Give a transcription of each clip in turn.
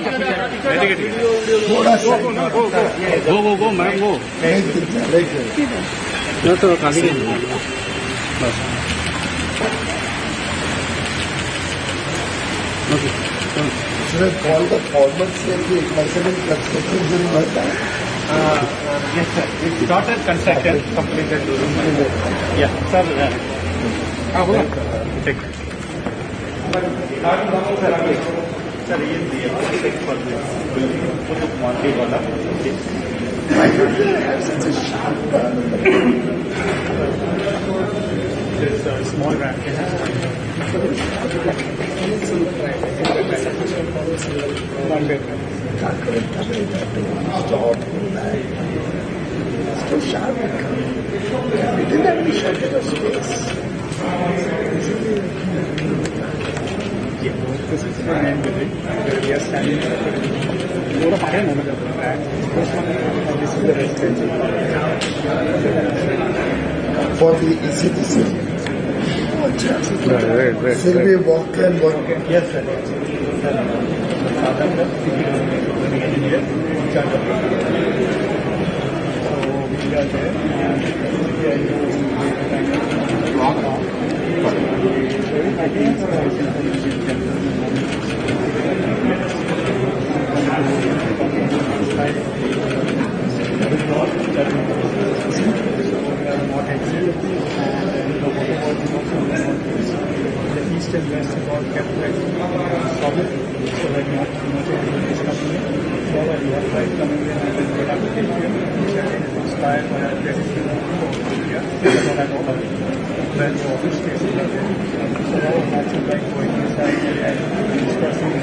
Go, ma'am, go. No, तो खाली नहीं बस. Okay. Should I call the format saying the measurement construction during my time? Yes, sir. It started construction, completed during my time. Yeah, sir. Check. Sir, ये check for this building. Monty वाला. Why don't they have such a sharp This small ramp. One bedroom. So sharp. We didn't have any shortage of space. Yeah, this is the main building. We are standing this is the residential. For the ECGC. Right. Still we walk and work. Yes, sir. The east and west are all kept like solid, so that not much is coming in. Whenever you have light coming in and then get application, which I think is inspired by our traditional India, because I know how brand new office spaces are there. So now natural light going inside and discussing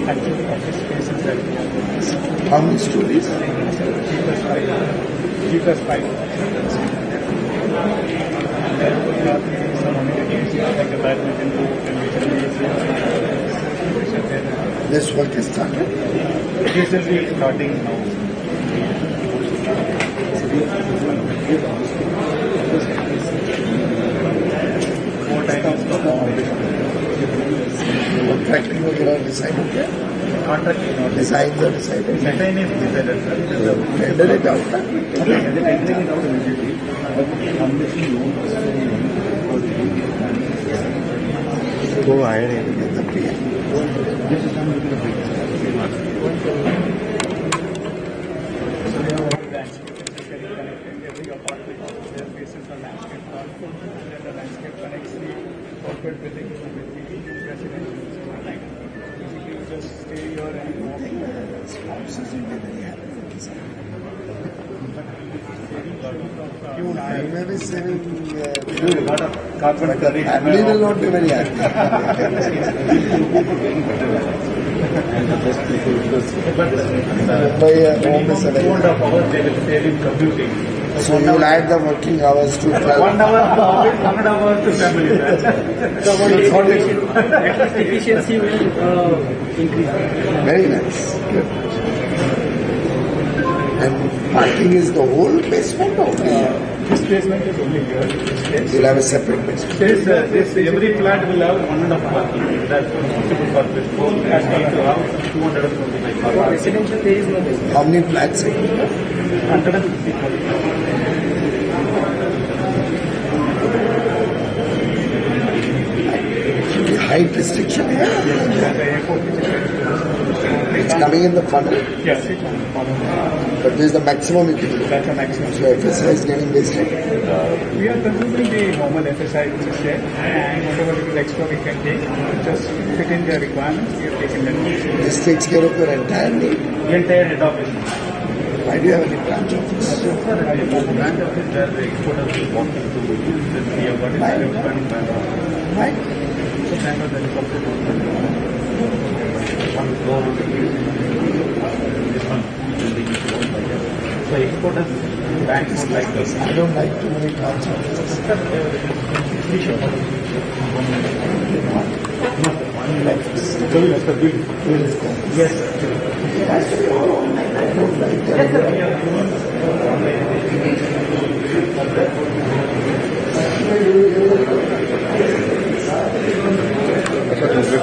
actual office spaces that we have. How many stories? G plus 5. And then we have some amenities like a badminton court and This work is started. this will be starting now. More time is Contracting वगैरह decide हो गया? contract is not Designs are decided. design is decided, sir. Tender it out. वो आए नहीं. Every apartment there faces a landscape park, and then the landscape connects the corporate building with the residential. Basically, you just stay here and walk. Spouses will be very happy with this. Family is saving. Carbon Family will not be very happy. Mumbai home is a very 2.5 hours they will save in commuting. So you will add the working hours to 12. 1 hour to office, 1 hour to family. Efficiency will increase. Very nice. Good. And parking is the whole basement or This basement is only here. you'll have a separate basement? Every flat will have 1.5 parking. That's possible for this. Four flats need to have 225 parking. Residential there is no basement. How many flats are here? 150. The height restriction here? It's coming in the funnel, Yes, but this is the maximum you can do. that's a maximum. So FSI is getting wasted. We are considering the normal FSI which is there, and whatever little extra we can take, just fit in the requirements, we have taken them. This takes care of your entire need. The entire head office. Why do you have any branch office? So far, I have a brand office where the exporters will walk into the then we have got a direct brand office. Why? So brand office is also one floor, this one building is owned by them. So exporters, banks would like this. I don't like too many branch offices. Yes. I don't like that. अच्छा,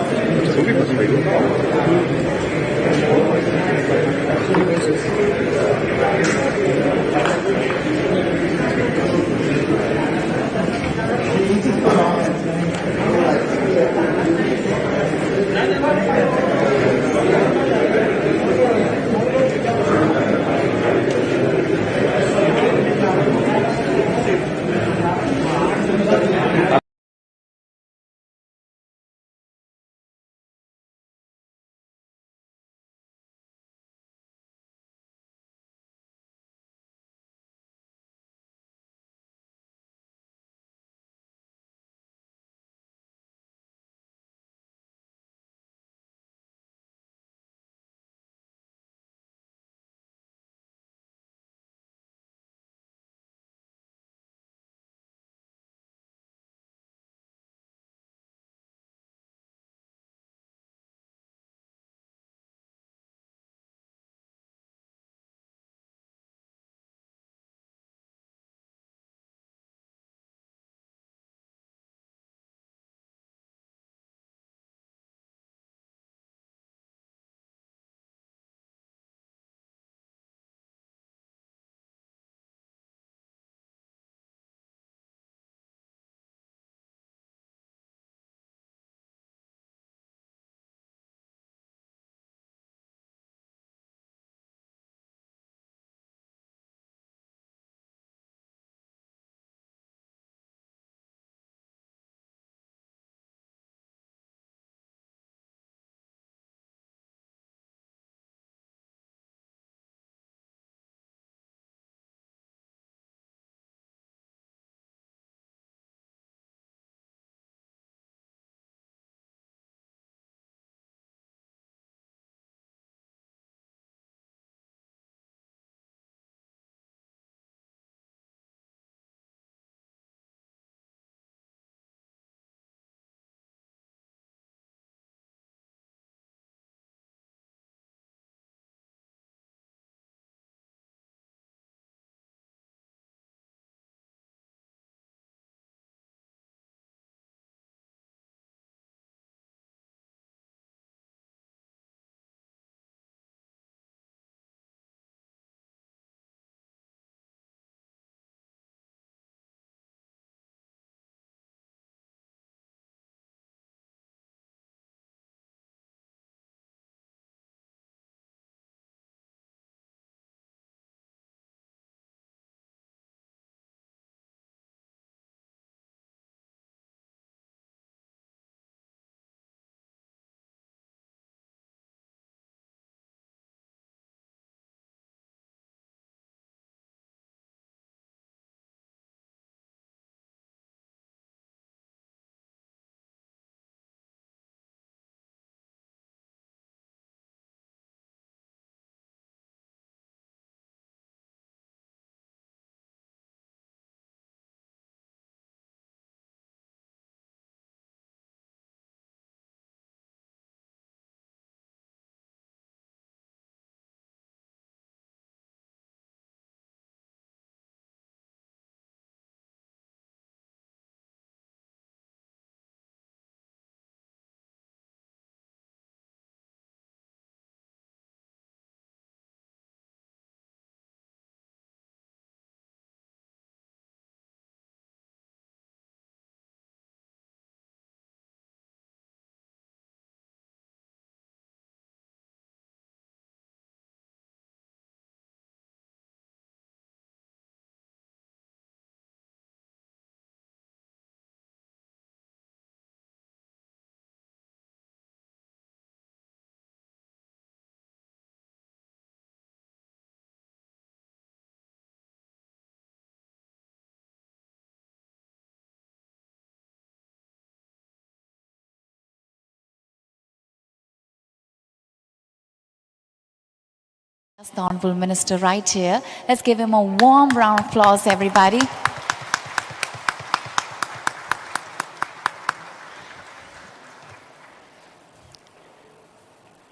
The Honorable Minister right here. Let's give him a warm round of applause, everybody.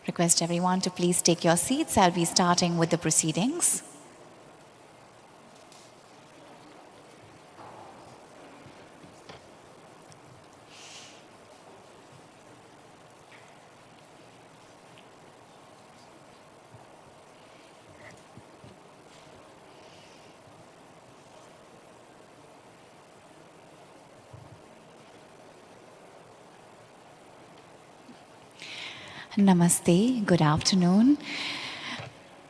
Request everyone to please take your seats. I'll be starting with the proceedings. Namaste, good afternoon.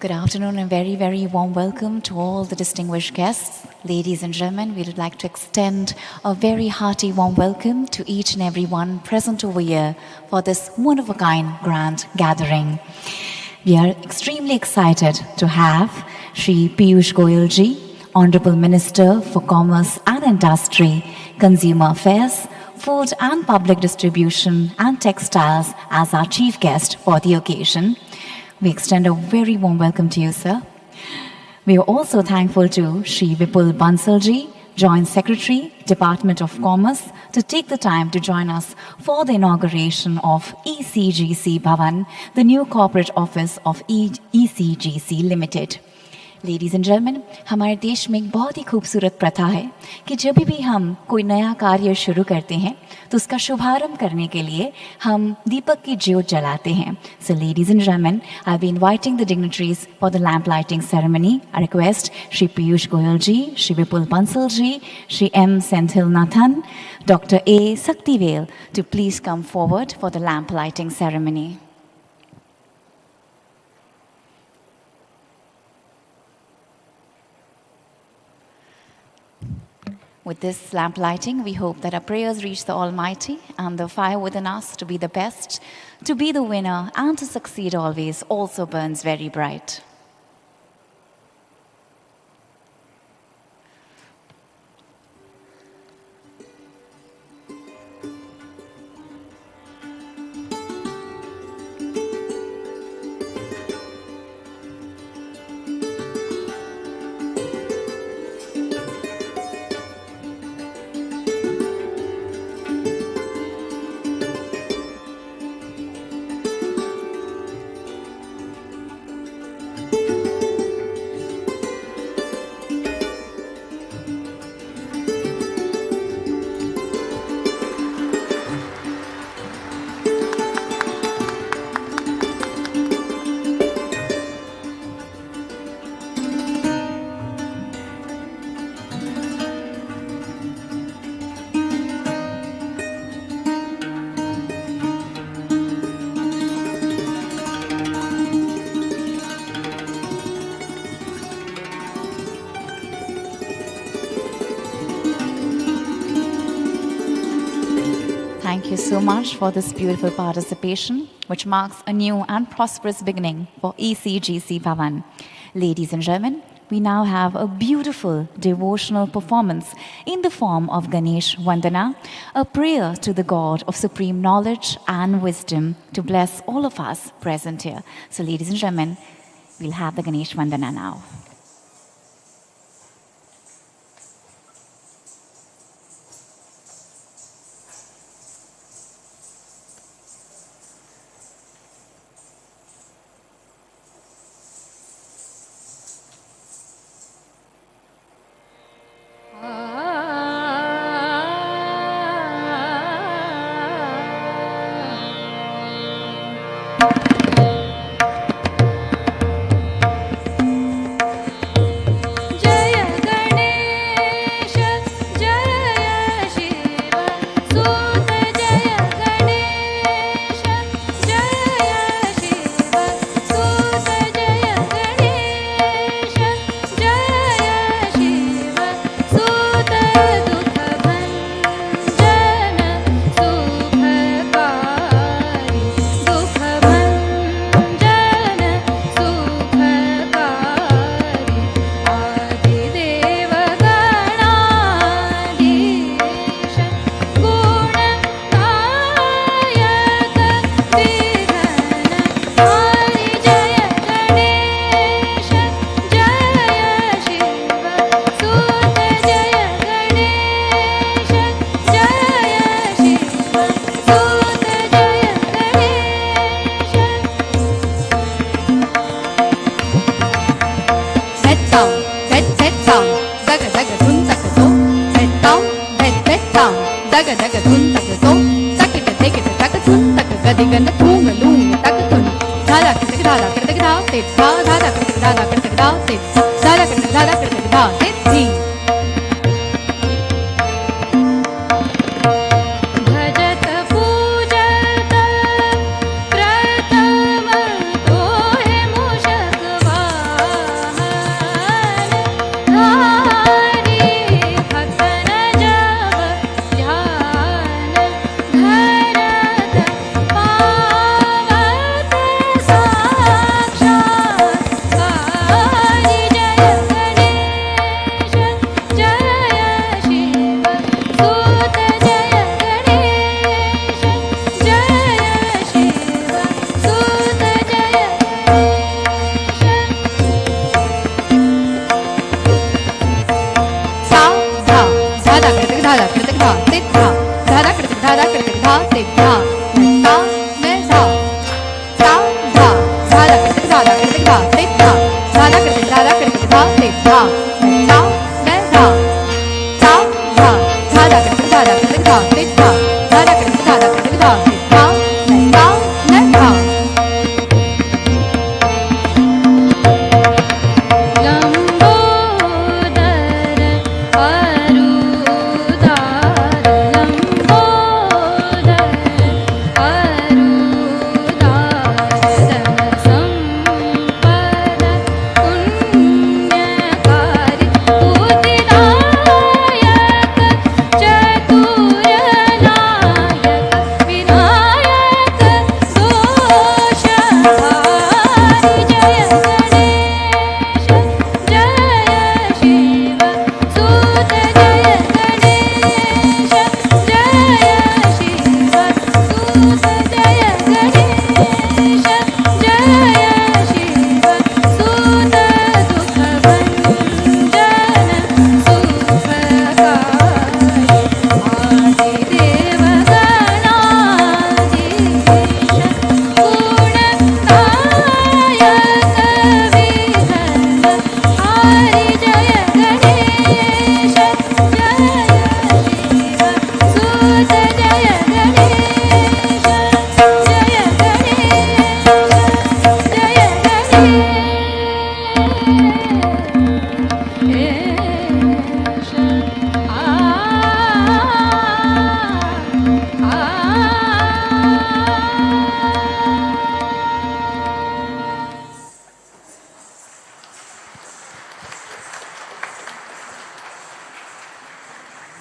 Good afternoon and very, very warm welcome to all the distinguished guests. Ladies and gentlemen, we would like to extend a very hearty warm welcome to each and every one present over here for this one-of-a-kind grand gathering. We are extremely excited to have Shri Piyush Goyal ji, Honorable Minister for Commerce and Industry, Consumer Affairs, Food and Public Distribution and Textiles as our chief guest for the occasion. We extend a very warm welcome to you, sir. We are also thankful to Shri Vipul Bansal ji, Joint Secretary, Department of Commerce, to take the time to join us for the inauguration of ECGC Bhavan, the new corporate office of ECGC Limited. Ladies and gentleman, हमारे देश में एक बहुत ही खूबसूरत प्रथा है कि जब भी हम कोई नया कार्य शुरू करते हैं तो उसका शुभारंभ करने के लिए हम दीपक की ज्योत जलाते हैं. So ladies and gentlemen, I'll be inviting the dignitaries for the lamp lighting ceremony. I request Shri Piyush Goyal ji, Shri Vipul Bansal ji, Shri M. Senthil Nathan, Dr. A. Saktivel to please come forward for the lamp lighting ceremony. With this lamp lighting, we hope that our prayers reach the Almighty and the fire within us to be the best, to be the winner, and to succeed always also burns very bright. Thank you so much for this beautiful participation, which marks a new and prosperous beginning for ECGC Bhavan. Ladies and gentlemen, we now have a beautiful devotional performance in the form of Ganesh Vandana, a prayer to the God of supreme knowledge and wisdom to bless all of us present here. So ladies and gentlemen, we'll have the Ganesh Vandana now. town, daga daga dun daga do, bed down, bed down, daga daga dun daga do, sakita dekita daga dun daga gadiga na tunga lunga daga dun, dada kita dada kita da, tit da, dada kita dada kita da, tit, dada kita dada kita da, tit ding.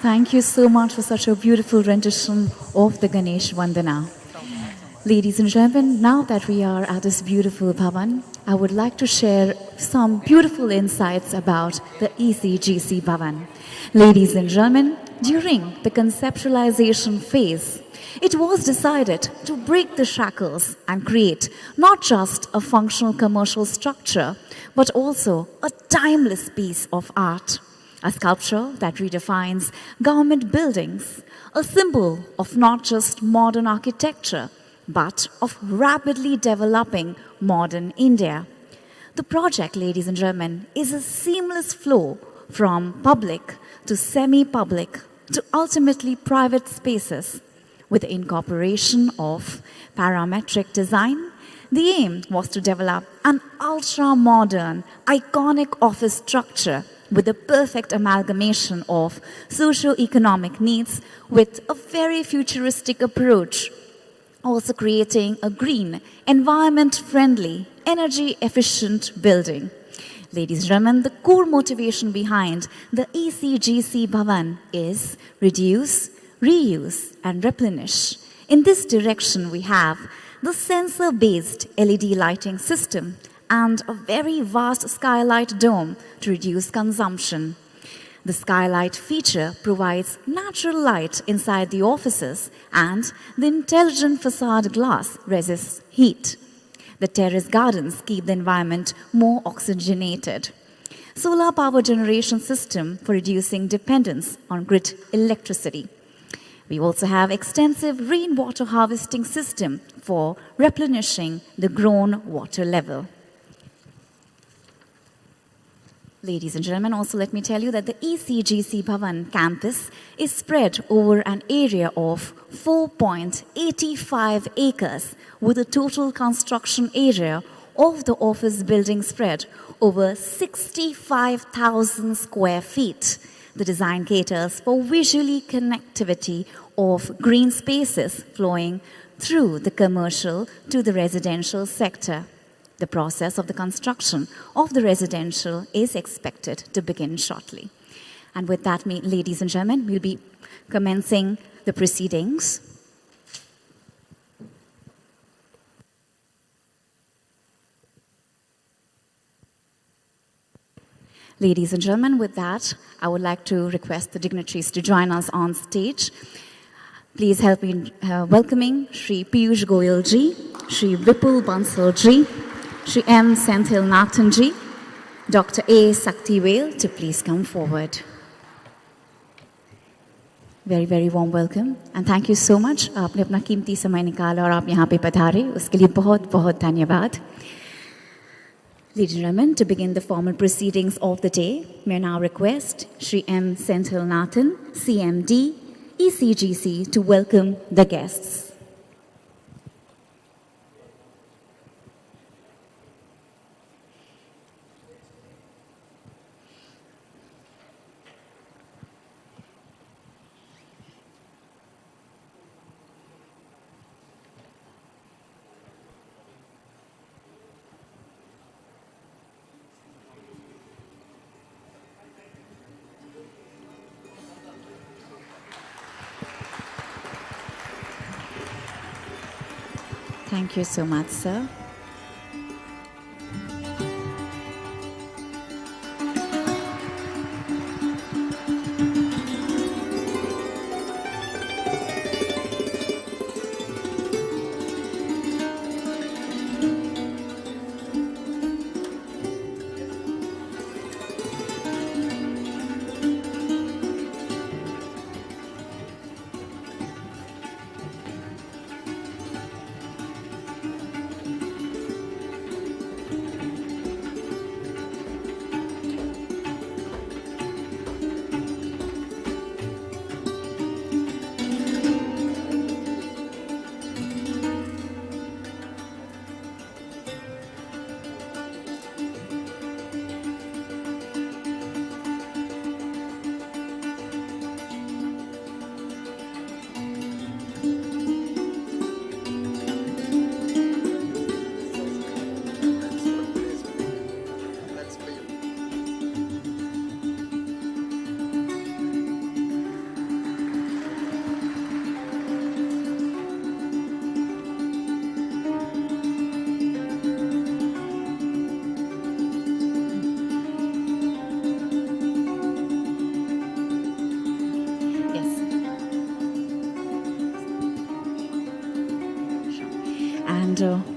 Thank you so much for such a beautiful rendition of the Ganesh Vandana. Ladies and gentlemen, now that we are at this beautiful Bhavan, I would like to share some beautiful insights about the ECGC Bhavan. Ladies and gentlemen, during the conceptualization phase, it was decided to break the shackles and create not just a functional commercial structure, but also a timeless piece of art. A sculpture that redefines government buildings, a symbol of not just modern architecture, but of rapidly developing modern India. The project, ladies and gentlemen, is a seamless flow from public to semi-public to ultimately private spaces. With the incorporation of parametric design, the aim was to develop an ultra-modern, iconic office structure with the perfect amalgamation of socio-economic needs with a very futuristic approach, also creating a green, environment-friendly, energy-efficient building. Ladies and gentlemen, the core motivation behind the ECGC Bhavan is reduce, reuse, and replenish. In this direction, we have the sensor-based LED lighting system and a very vast skylight dome to reduce consumption. The skylight feature provides natural light inside the offices, and the intelligent facade glass resists heat. The terrace gardens keep the environment more oxygenated. Solar power generation system for reducing dependence on grid electricity. We also have extensive rainwater harvesting system for replenishing the grown water level. Ladies and gentlemen, also let me tell you that the ECGC Bhavan campus is spread over an area of 4.85 acres with a total construction area of the office building spread over 65,000 square feet. The design caters for visually connectivity of green spaces flowing through the commercial to the residential sector. The process of the construction of the residential is expected to begin shortly. And with that, ladies and gentlemen, we'll be commencing the proceedings. Ladies and gentlemen, with that, I would like to request the dignitaries to join us on stage. Please help me welcoming Shri Piyush Goyal ji, Shri Vipul Bansal ji, Shri M. Senthil Nathan ji, Dr. A. Saktivel to please come forward. Very, very warm welcome and thank you so much. आपने अपना कीमती समय निकाला और आप यहाँ पे पधारे उसके लिए बहुत बहुत धन्यवाद. Ladies and gentlemen, to begin the formal proceedings of the day, may I now request Shri M. Senthil Nathan, CMD, ECGC, to welcome the guests. Thank you so much, sir.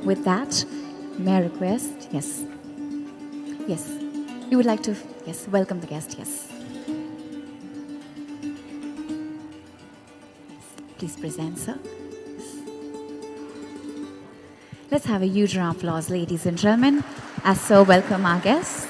With that, may I request, yes, you would like to, yes, welcome the guest, yes. Please present, sir. Let's have a huge round of applause, ladies and gentlemen, as so welcome our guests.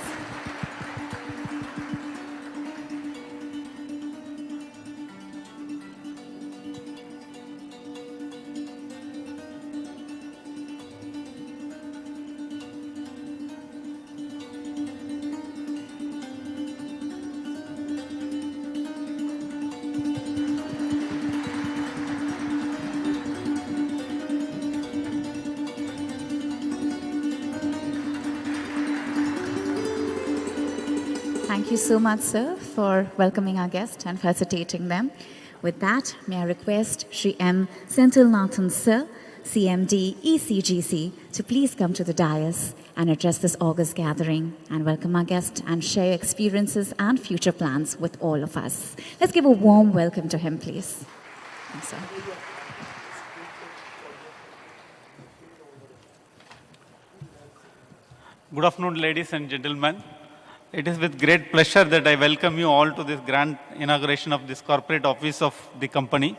Thank you so much, sir, for welcoming our guests and facilitating them. With that, may I request Shri M. Senthil Nathan, sir, CMD, ECGC, to please come to the dais and address this August gathering and welcome our guests and share experiences and future plans with all of us. Let's give a warm welcome to him, please. Thanks, sir. Good afternoon, ladies and gentlemen. It is with great pleasure that I welcome you all to this grand inauguration of this corporate office of the company.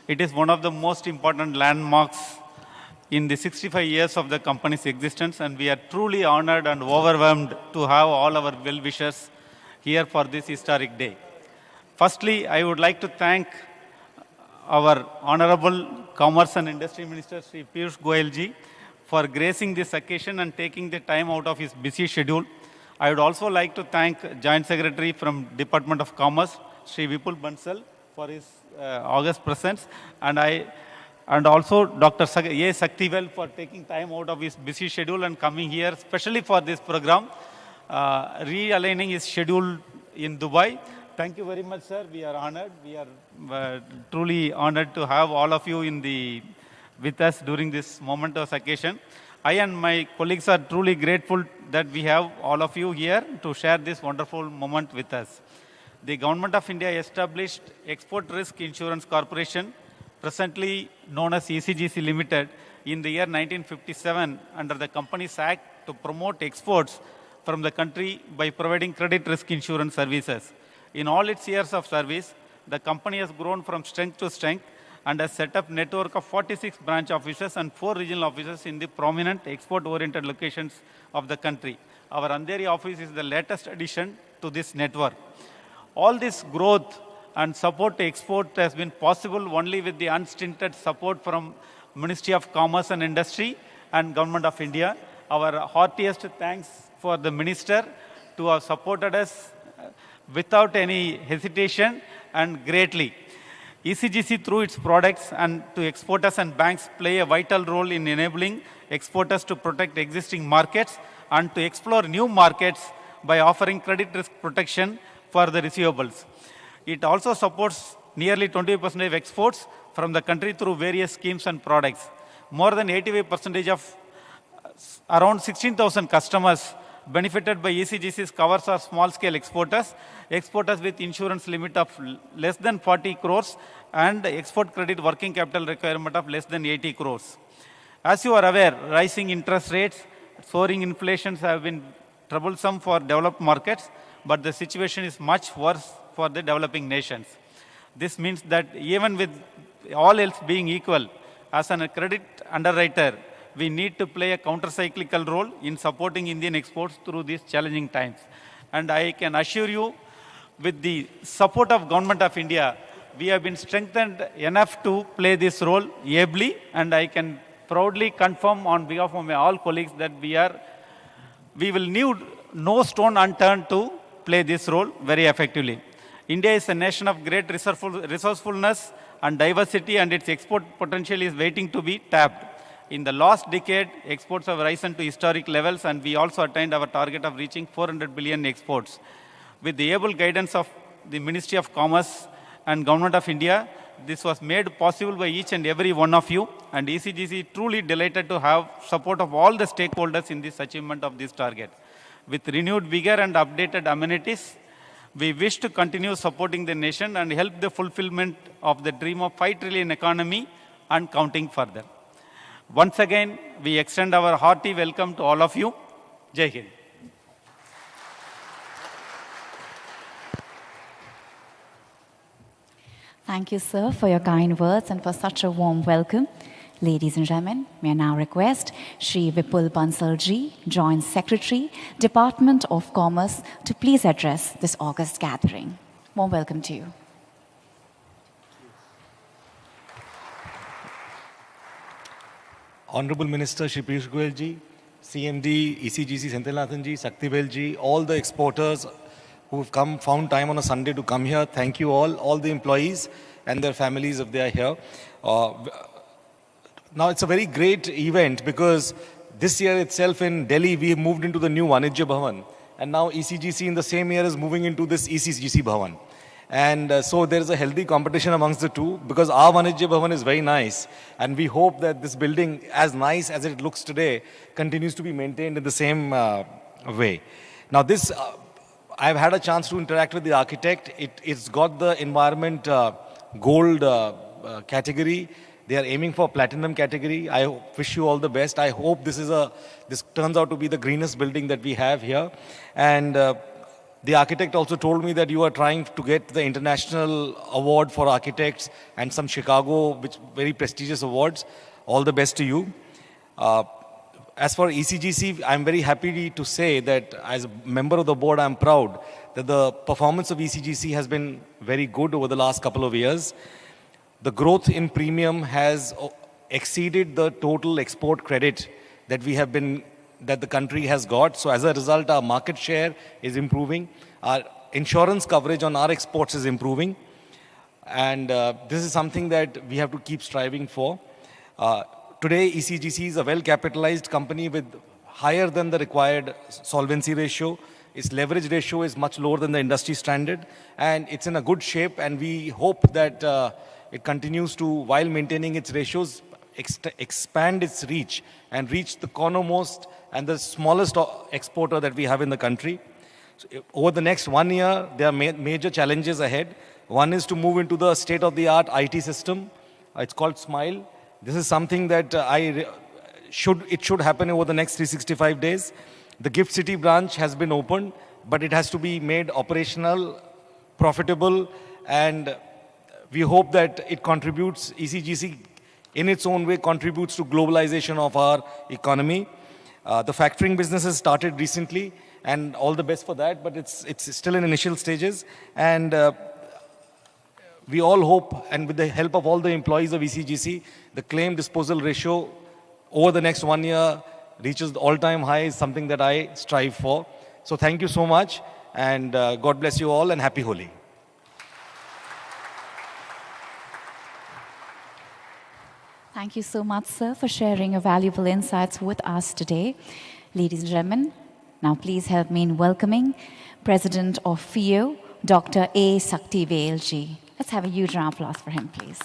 It is one of the most important landmarks in the 65 years of the company's existence, and we are truly honored and overwhelmed to have all our well-wishers here for this historic day. Firstly, I would like to thank our Honorable Commerce and Industry Minister, Sri Piyush Goyal ji, for gracing this occasion and taking the time out of his busy schedule. I would also like to thank Joint Secretary from Department of Commerce, Sri Vipul Bansal, for his august presence, and also Dr. A. Saktivel for taking time out of his busy schedule and coming here, especially for this program, realigning his schedule in Dubai. Thank you very much, sir. We are honored. We are truly honored to have all of you with us during this momentous occasion. I and my colleagues are truly grateful that we have all of you here to share this wonderful moment with us. The Government of India established Export Risk Insurance Corporation, presently known as ECGC Limited, in the year 1957 under the Companies Act to promote exports from the country by providing credit risk insurance services. In all its years of service, the company has grown from strength to strength and has set up a network of 46 branch offices and 4 regional offices in the prominent export-oriented locations of the country. Our Andheri office is the latest addition to this network. All this growth and support to export has been possible only with the unstinted support from Ministry of Commerce and Industry and Government of India. Our heartiest thanks for the Minister to have supported us without any hesitation and greatly. ECGC through its products and to exporters and banks play a vital role in enabling exporters to protect existing markets and to explore new markets by offering credit risk protection for the receivables. It also supports nearly 20% of exports from the country through various schemes and products. More than 85% of around 16,000 customers benefited by ECGC's covers are small-scale exporters with insurance limit of less than 40 crores and export credit working capital requirement of less than 80 crores. As you are aware, rising interest rates, soaring inflations have been troublesome for developed markets, but the situation is much worse for the developing nations. This means that even with all else being equal, as a credit underwriter, we need to play a counter-cyclical role in supporting Indian exports through these challenging times. And I can assure you, with the support of Government of India, we have been strengthened enough to play this role ably, and I can proudly confirm on behalf of my all colleagues that we will leave no stone unturned to play this role very effectively. India is a nation of great resourcefulness and diversity, and its export potential is waiting to be tapped. In the last decade, exports have risen to historic levels, and we also attained our target of reaching 400 billion exports. With the able guidance of the Ministry of Commerce and Government of India, this was made possible by each and every one of you, and ECGC truly delighted to have support of all the stakeholders in this achievement of this target. With renewed vigor and updated amenities, we wish to continue supporting the nation and help the fulfillment of the dream of 5 trillion economy and counting further. Once again, we extend our hearty welcome to all of you. Jai Hind. Thank you, sir, for your kind words and for such a warm welcome. Ladies and gentlemen, may I now request Shri Vipul Bansal ji, Joint Secretary, Department of Commerce, to please address this august gathering. Warm welcome to you. Honorable Minister Shri Piyush Goyal ji, CMD, ECGC Senthilnathan ji, Saktivel ji, all the exporters who have found time on a Sunday to come here, thank you all the employees and their families if they are here. Now it's a very great event because this year itself in Delhi we moved into the new Vanijya Bhavan, and now ECGC in the same year is moving into this ECGC Bhavan. And so there is a healthy competition amongst the two because our Vanijya Bhavan is very nice, and we hope that this building, as nice as it looks today, continues to be maintained in the same way. Now this, I've had a chance to interact with the architect. It's got the environment gold category. They are aiming for platinum category. I wish you all the best. I hope this turns out to be the greenest building that we have here. And the architect also told me that you are trying to get the international award for architects and some Chicago, which very prestigious awards. All the best to you. As for ECGC, I'm very happy to say that as a member of the board, I'm proud that the performance of ECGC has been very good over the last couple of years. The growth in premium has exceeded the total export credit that the country has got. So as a result, our market share is improving. Our insurance coverage on our exports is improving. And this is something that we have to keep striving for. Today, ECGC is a well-capitalized company with higher than the required solvency ratio. Its leverage ratio is much lower than the industry standard. And it's in a good shape. And we hope that it continues to, while maintaining its ratios, expand its reach and reach the cornermost and the smallest exporter that we have in the country. So over the next 1 year, there are major challenges ahead. One is to move into the state-of-the-art IT system. It's called SMILE. This is something that it should happen over the next 365 days. The Gift City branch has been opened, but it has to be made operational, profitable, and we hope that it contributes, ECGC in its own way contributes to globalization of our economy. The factoring business has started recently, and all the best for that, but it's still in initial stages. And we all hope, and with the help of all the employees of ECGC, the claim disposal ratio over the next 1 year reaches the all-time high, is something that I strive for. So thank you so much, and God bless you all, and happy Holi. Thank you so much, sir, for sharing your valuable insights with us today. Ladies and gentlemen, now please help me in welcoming President of FIO, Dr. A. Saktivelji. Let's have a huge round of applause for him, please.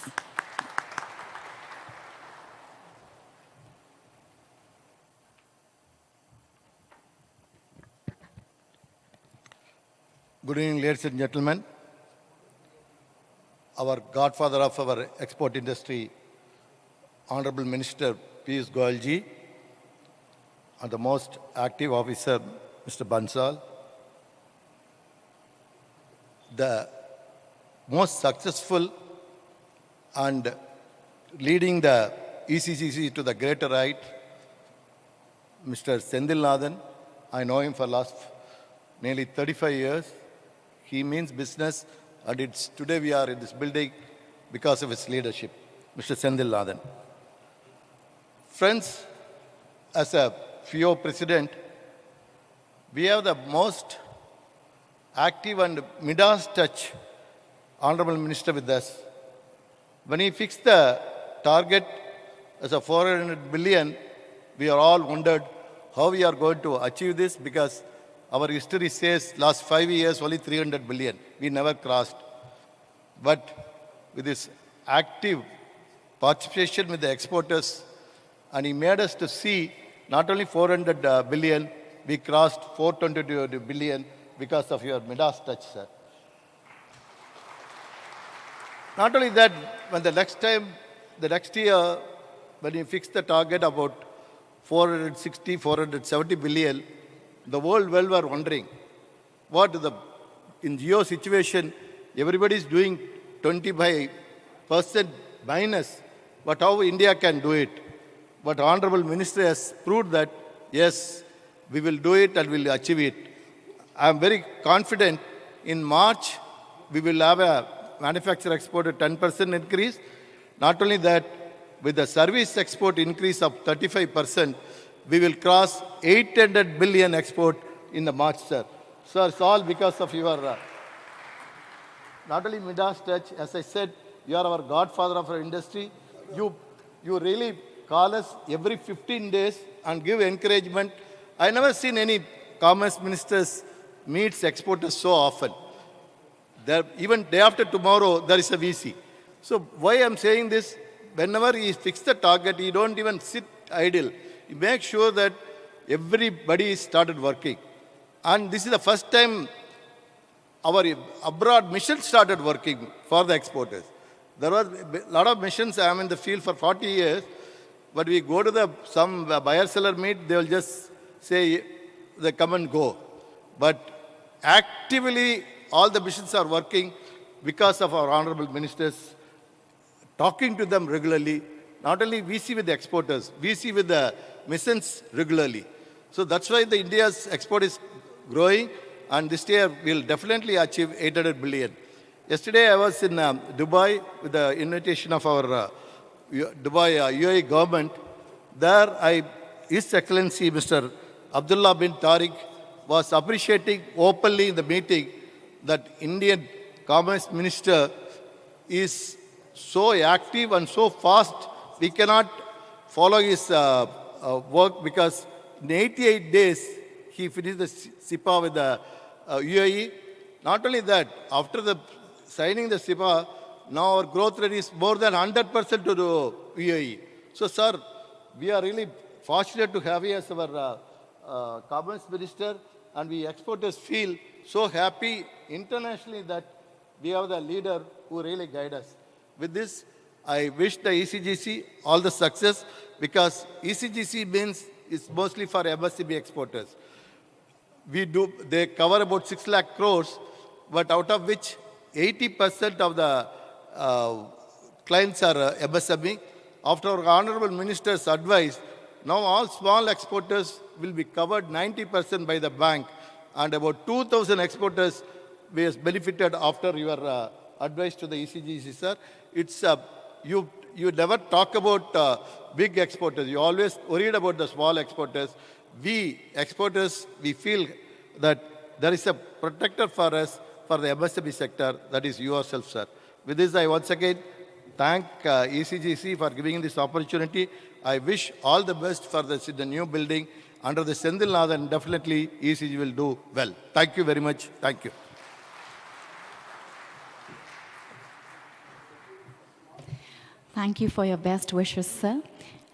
Good evening, ladies and gentlemen. Our godfather of our export industry, Honorable Minister Piyush Goyal ji, and the most active officer, Mr. Bansal, the most successful and leading the ECGC to the greater height, Mr. Sendilnathan. I know him for last nearly 35 years. He means business, and today we are in this building because of his leadership, Mr. Sendilnathan. Friends, as a FIO president, we have the most active and Midas touch Honorable Minister with us. When he fixed the target as a 400 billion, we are all wondered how we are going to achieve this, because our history says last 5 years only 300 billion. We never crossed. But with this active participation with the exporters, and he made us to see not only 400 billion, we crossed 422 billion because of your Midas touch, sir. Not only that, when the next year, when you fix the target about 460, 470 billion, the whole world were wondering, in geo situation, everybody is doing 25% minus, but how India can do it? But Honorable Minister has proved that, yes, we will do it and we will achieve it. I am very confident in March, we will have a manufacturer export at 10% increase. Not only that, with the service export increase of 35%, we will cross 800 billion export in the March, sir. Sir, it's all because of your, not only Midas touch, as I said, you are our godfather of our industry. You really call us every 15 days and give encouragement. I never seen any commerce ministers meets exporters so often. Even day after tomorrow, there is a VC. So why I'm saying this, whenever he fixed the target, he don't even sit idle. He makes sure that everybody started working. And this is the first time our abroad mission started working for the exporters. There was a lot of missions. I am in the field for 40 years. But we go to some buyer-seller meet, they will just say, they come and go. But actively, all the missions are working because of our honorable ministers, talking to them regularly. Not only we see with the exporters, we see with the missions regularly. So that's why the India's export is growing. and this year we'll definitely achieve 800 billion. Yesterday I was in Dubai with the invitation of our Dubai UAE government. There His Excellency Mr. Abdullah bin Tariq was appreciating openly in the meeting that Indian Commerce Minister is so active and so fast, we cannot follow his work because in 88 days he finished the SIPA with the UAE. Not only that, after the signing the SIPA, now our growth rate is more than 100% to the UAE. So, sir, we are really fortunate to have you as our Commerce Minister, and we exporters feel so happy internationally that we have the leader who really guide us. With this, I wish the ECGC all the success because ECGC means it's mostly for MSCB exporters. They cover about 6 lakh crores, but out of which 80% of the clients are MSME. After our Honorable Minister's advice, now all small exporters will be covered 90% by the bank, and about 2,000 exporters we have benefited after your advice to the ECGC, sir. It's you never talk about big exporters. You always worried about the small exporters. We exporters, we feel that there is a protector for us for the MSME sector, that is yourself, sir. With this, I once again thank ECGC for giving this opportunity. I wish all the best for the new building under the Sendil Nathan. Definitely ECG will do well. Thank you very much. Thank you. Thank you for your best wishes, sir.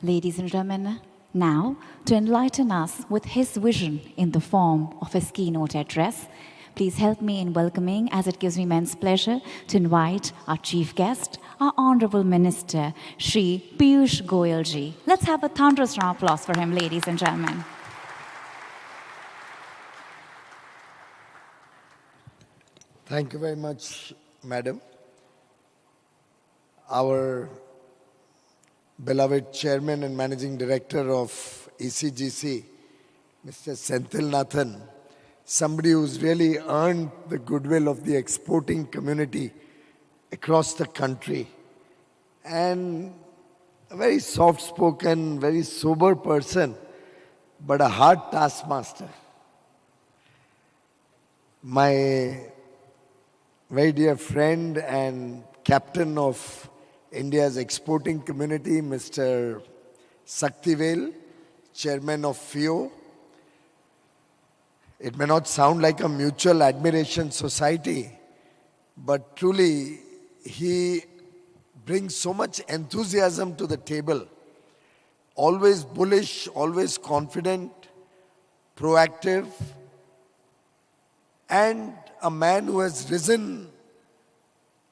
Ladies and gentlemen, now to enlighten us with his vision in the form of his keynote address, please help me in welcoming, as it gives me immense pleasure, to invite our chief guest, our Honorable Minister, Shri Piyush Goyal ji. Let's have a thunderous round of applause for him, ladies and gentlemen. Thank you very much, Madam. Our beloved Chairman and Managing Director of ECGC, Mr. Senthil Nathan, somebody who's really earned the goodwill of the exporting community across the country, and a very soft-spoken, very sober person, but a hard taskmaster. My very dear friend and captain of India's exporting community, Mr. Saktivel, chairman of FIO. It may not sound like a mutual admiration society, but truly he brings so much enthusiasm to the table. Always bullish, always confident, proactive, and a man who has risen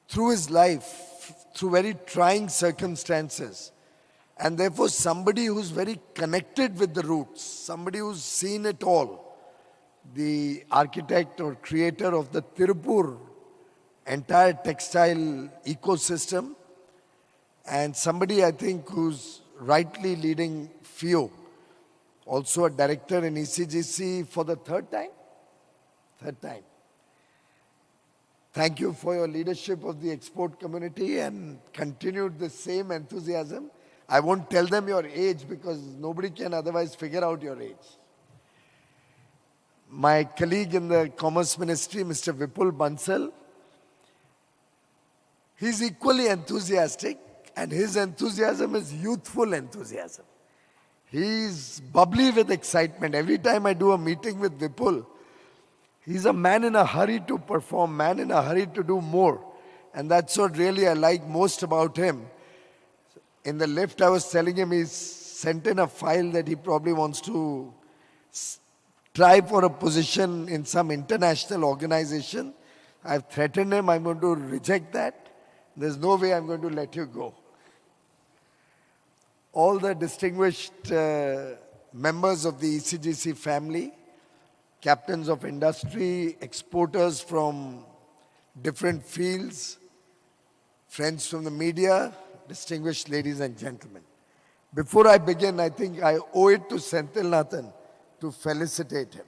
through his life, through very trying circumstances, and therefore somebody who's very connected with the roots, somebody who's seen it all, the architect or creator of the Tirupur entire textile ecosystem, and somebody I think who's rightly leading FIO, also a director in ECGC for the third time. Thank you for your leadership of the export community and continued the same enthusiasm. I won't tell them your age because nobody can otherwise figure out your age. My colleague in the Commerce Ministry, Mr. Vipul Bansal, he's equally enthusiastic, and his enthusiasm is youthful enthusiasm. He's bubbly with excitement. Every time I do a meeting with Vipul, he's a man in a hurry to perform, man in a hurry to do more. And that's what really I like most about him. In the lift, I was telling him he's sent in a file that he probably wants to try for a position in some international organization. I've threatened him, I'm going to reject that. There's no way I'm going to let you go. All the distinguished members of the ECGC family, captains of industry, exporters from different fields, friends from the media, distinguished ladies and gentlemen. Before I begin, I think I owe it to Senthil Nathan to felicitate him.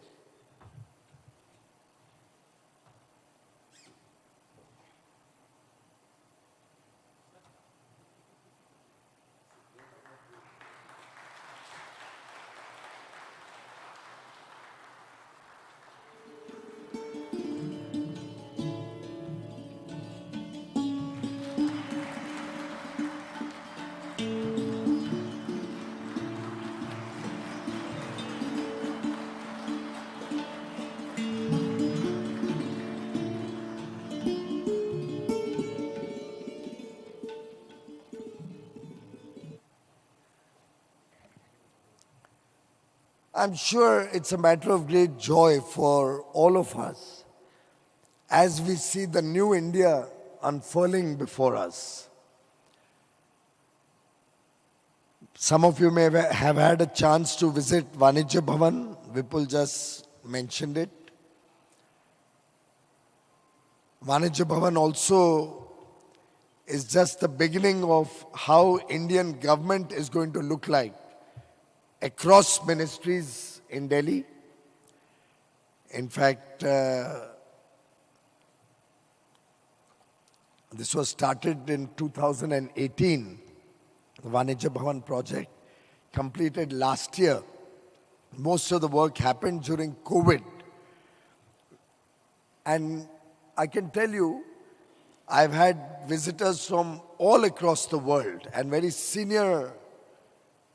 I'm sure it's a matter of great joy for all of us as we see the new India unfurling before us. Some of you may have had a chance to visit Vanijya Bhavan. Vipul just mentioned it. Vanijya Bhavan also is just the beginning of how Indian government is going to look like across ministries in Delhi. In fact, this was started in 2018, the Vanijya Bhavan project, completed last year. Most of the work happened during COVID. And I can tell you, I've had visitors from all across the world and very senior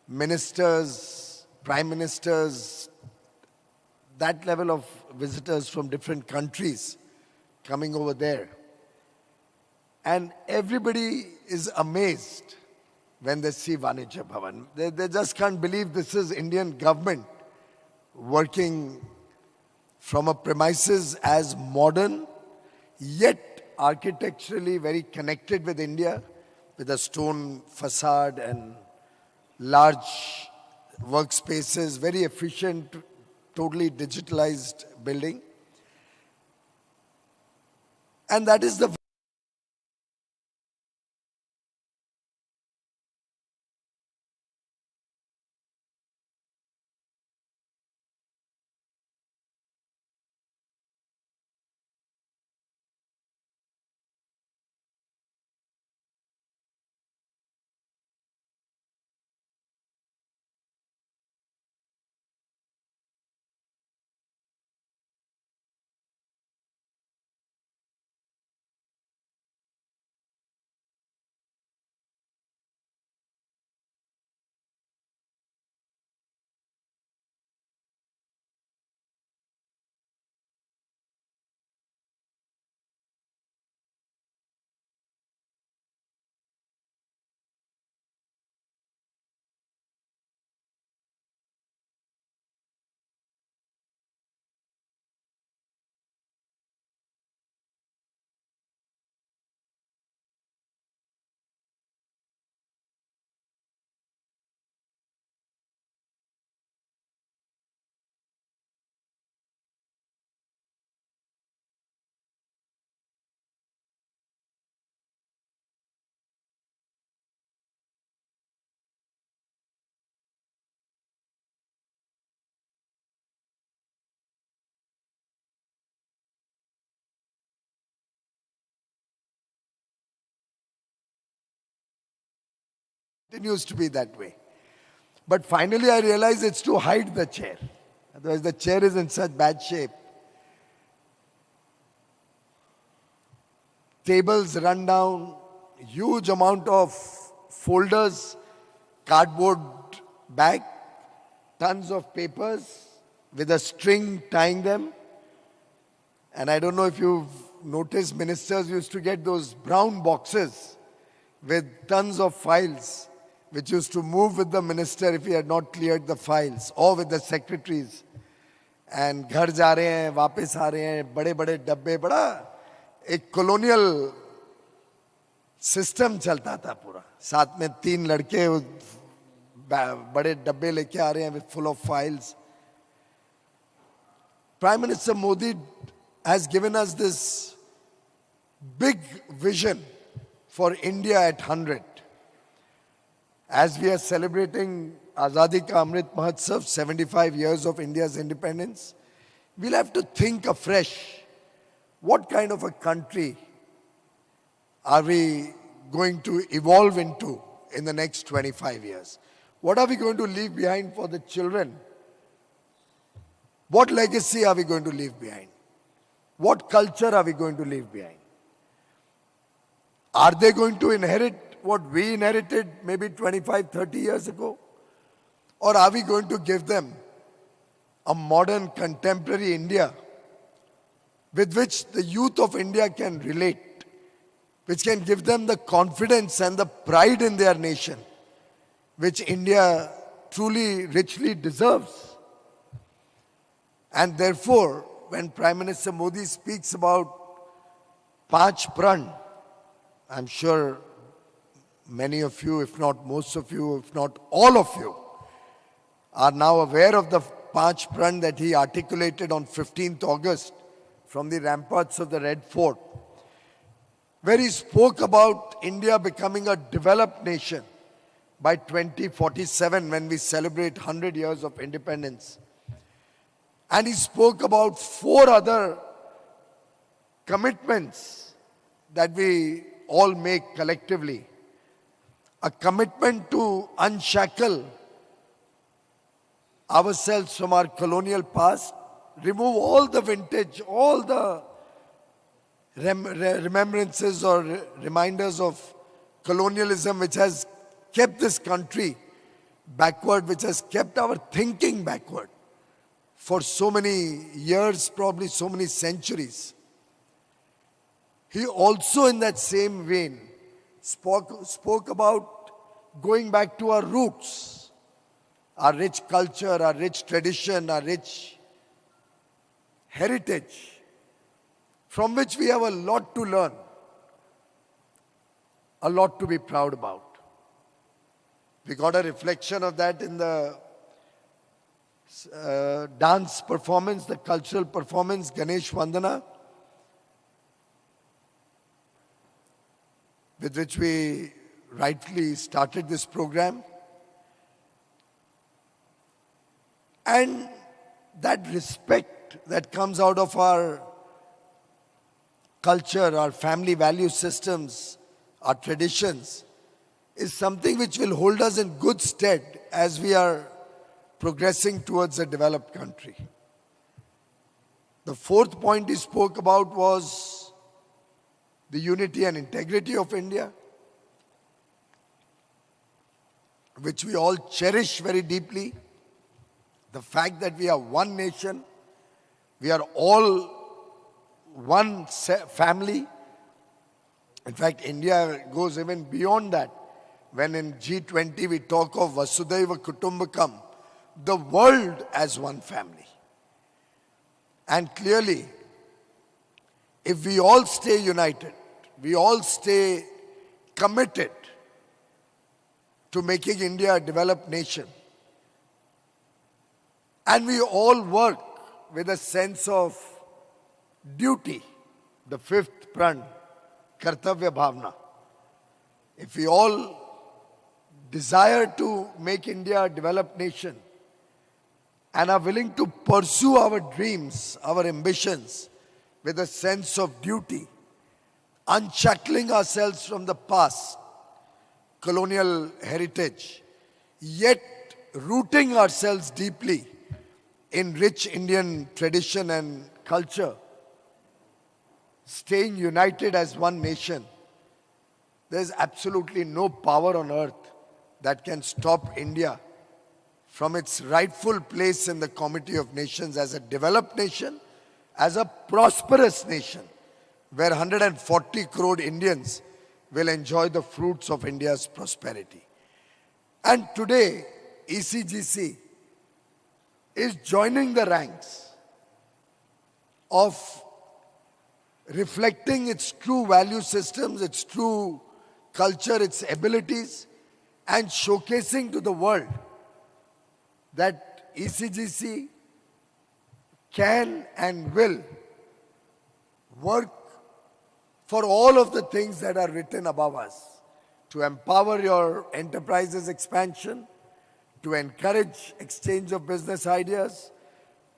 ministers, prime ministers, that level of visitors from different countries coming over there. And everybody is amazed when they see Vanijya Bhavan. They just can't believe this is Indian government working from a premises as modern, yet architecturally very connected with India, with a stone facade and large workspaces, very efficient, totally digitalized building. And that is the continues to be that way. But finally I realized it's to hide the chair. Otherwise the chair is in such bad shape. Tables run down, huge amount of folders, cardboard bag, tons of papers with a string tying them. And I don't know if you've noticed, ministers used to get those brown boxes with tons of files, which used to move with the minister if he had not cleared the files, or with the secretaries. And घर जा रहे हैं, वापस आ रहे हैं, बड़े बड़े डब्बे, बड़ा एक colonial system चलता था पूरा. साथ में 3 लड़के बड़े डब्बे लेके आ रहे हैं with full of files. Prime Minister Modi has given us this big vision for India at 100. As we are celebrating Azadi Ka Amrit Mahotsav, 75 years of India's independence, we'll have to think afresh. What kind of a country are we going to evolve into in the next 25 years? What are we going to leave behind for the children? What legacy are we going to leave behind? What culture are we going to leave behind? Are they going to inherit what we inherited maybe 25, 30 years ago? Or are we going to give them a modern, contemporary India with which the youth of India can relate, which can give them the confidence and the pride in their nation, which India truly, richly deserves. And therefore, when Prime Minister Modi speaks about Panch Pran, I'm sure many of you, if not most of you, if not all of you, are now aware of the Panch Pran that he articulated on 15th August from the ramparts of the Red Fort, where he spoke about India becoming a developed nation by 2047 when we celebrate 100 years of independence. And he spoke about 4 other commitments that we all make collectively. A commitment to unshackle ourselves from our colonial past, remove all the vintage, all the remembrances or reminders of colonialism which has kept this country backward, which has kept our thinking backward for so many years, probably so many centuries. He also, in that same vein, spoke about going back to our roots, our rich culture, our rich tradition, our rich heritage, from which we have a lot to learn, a lot to be proud about. We got a reflection of that in the dance performance, the cultural performance, Ganesh Vandana, with which we rightly started this program. And that respect that comes out of our culture, our family value systems, our traditions, is something which will hold us in good stead as we are progressing towards a developed country. The 4th point he spoke about was the unity and integrity of India, which we all cherish very deeply. The fact that we are one nation, we are all one family. In fact, India goes even beyond that. When in G20 we talk of Vasudhaiva Kutumbakam, the world as one family. And clearly, if we all stay united, we all stay committed to making India a developed nation, and we all work with a sense of duty, the 5th pran, Kartavya Bhavna. If we all desire to make India a developed nation and are willing to pursue our dreams, our ambitions with a sense of duty, unshackling ourselves from the past, colonial heritage, yet rooting ourselves deeply in rich Indian tradition and culture, staying united as one nation, there's absolutely no power on earth that can stop India from its rightful place in the Committee of Nations as a developed nation, as a prosperous nation, where 140 crore Indians will enjoy the fruits of India's prosperity. And today, ECGC is joining the ranks of reflecting its true value systems, its true culture, its abilities, and showcasing to the world that ECGC can and will work for all of the things that are written above us, to empower your enterprise's expansion, to encourage exchange of business ideas,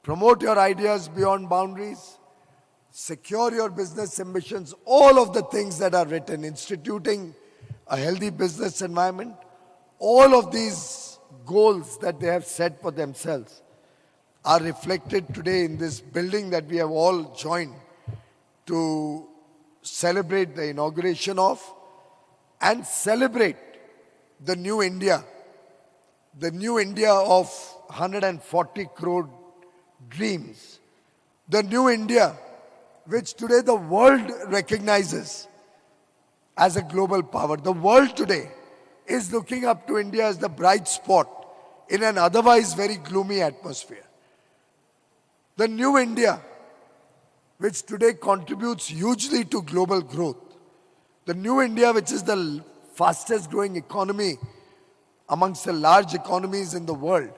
promote your ideas beyond boundaries, secure your business ambitions, all of the things that are written, instituting a healthy business environment, all of these goals that they have set for themselves are reflected today in this building that we have all joined to celebrate the inauguration of and celebrate the new India of 140 crore dreams, the new India which today the world recognizes as a global power. The world today is looking up to India as the bright spot in an otherwise very gloomy atmosphere. The new India, which today contributes hugely to global growth. The new India, which is the fastest growing economy amongst the large economies in the world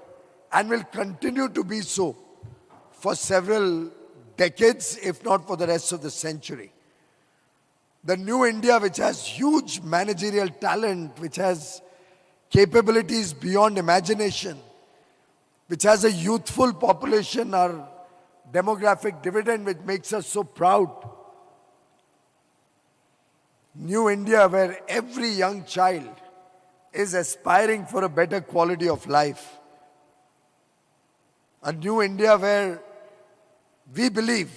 and will continue to be so for several decades, if not for the rest of the century. The new India, which has huge managerial talent, which has capabilities beyond imagination, which has a youthful population, our demographic dividend which makes us so proud. New India where every young child is aspiring for a better quality of life. A new India where we believe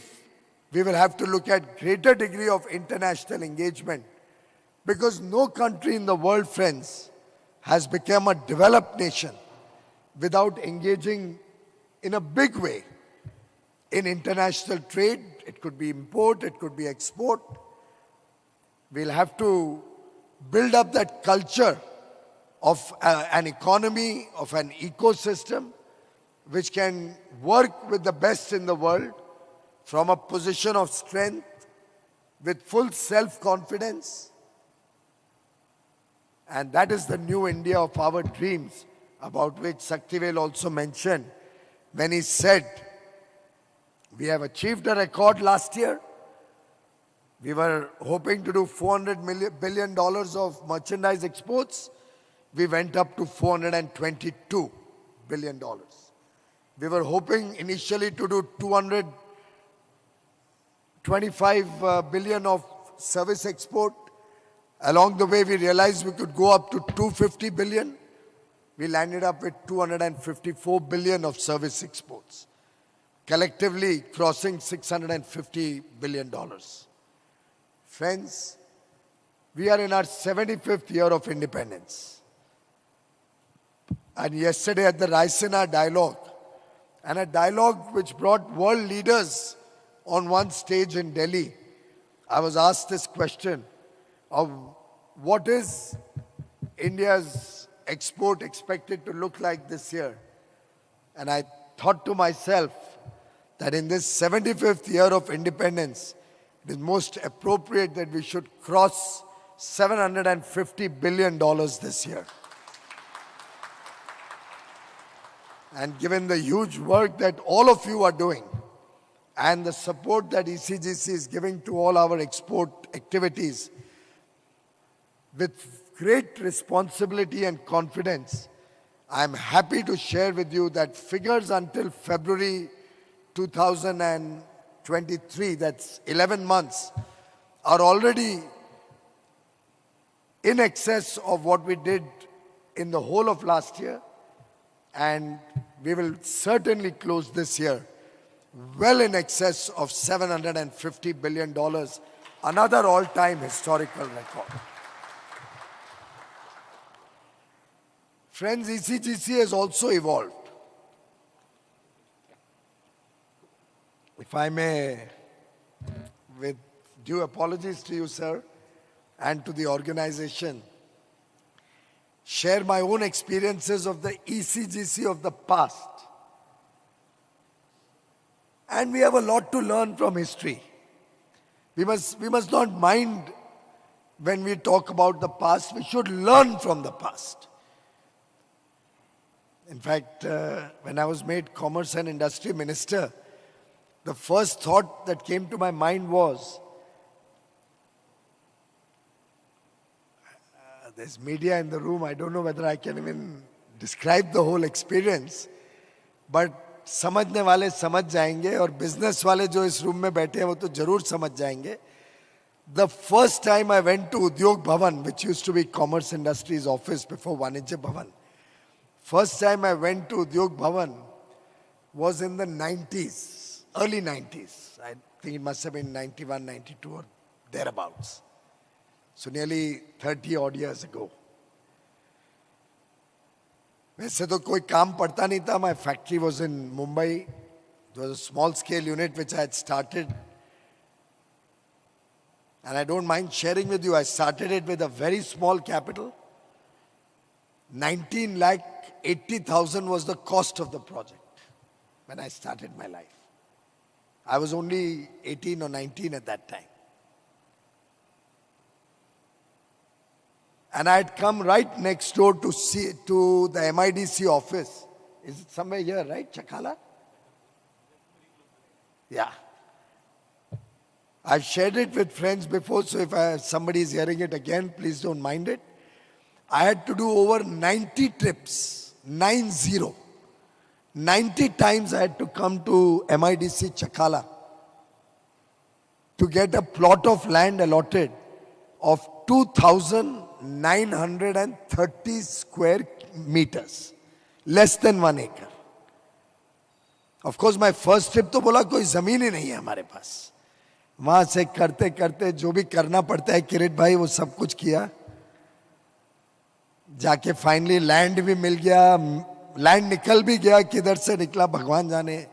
we will have to look at greater degree of international engagement because no country in the world, friends, has become a developed nation without engaging in a big way in international trade. It could be import, it could be export. We'll have to build up that culture of an economy, of an ecosystem, which can work with the best in the world from a position of strength, with full self-confidence. And that is the new India of our dreams, about which Saktivel also mentioned when he said, we have achieved a record last year. We were hoping to do $400 billion of merchandise exports. We went up to $422 billion. We were hoping initially to do 225 billion of service export. Along the way, we realized we could go up to 250 billion. We landed up with 254 billion of service exports, collectively crossing $650 billion. Friends, we are in our 75th year of independence. And yesterday at the Raisina dialogue, and a dialogue which brought world leaders on one stage in Delhi, I was asked this question of what is India's export expected to look like this year. And I thought to myself that in this 75th year of independence, it is most appropriate that we should cross $750 billion this year. And given the huge work that all of you are doing and the support that ECGC is giving to all our export activities, with great responsibility and confidence, I am happy to share with you that figures until February 2023, that's 11 months, are already in excess of what we did in the whole of last year. And we will certainly close this year well in excess of $750 billion, another all-time historical record. Friends, ECGC has also evolved. If I may, with due apologies to you, sir, and to the organization, share my own experiences of the ECGC of the past. And we have a lot to learn from history. We must not mind when we talk about the past. We should learn from the past. In fact, when I was made Commerce and Industry Minister, the first thought that came to my mind was, there's media in the room, I don't know whether I can even describe the whole experience, but समझने वाले समझ जाएंगे और business वाले जो इस room में बैठे हैं वो तो जरूर समझ जाएंगे. The first time I went to Udyog Bhavan, which used to be Commerce Industries office before Vanijya Bhavan, first time I went to Udyog Bhavan was in the 90s, early 90s. I think it must have been 91, 92 or thereabouts. So nearly 30 odd years ago. वैसे तो कोई काम पड़ता नहीं था. My factory was in Mumbai. It was a small scale unit which I had started And I don't mind sharing with you, I started it with a very small capital. 19,80,000 was the cost of the project when I started my life. I was only 18 or 19 at that time. And I had come right next door to the MIDC office. Is it somewhere here, right? Chakala? Yeah. I've shared it with friends before, so if somebody is hearing it again, please don't mind it. I had to do over 90 trips, 90. 90 times I had to come to MIDC Chakala to get a plot of land allotted of 2,930 square meters, less than 1 acre. Of course, my first trip तो बोला कोई जमीन ही नहीं है हमारे पास. वहां से करते करते जो भी करना पड़ता है किरीट भाई वो सब कुछ किया. जाके फाइनली लैंड भी मिल गया, लैंड निकल भी गया, किधर से निकला भगवान जाने,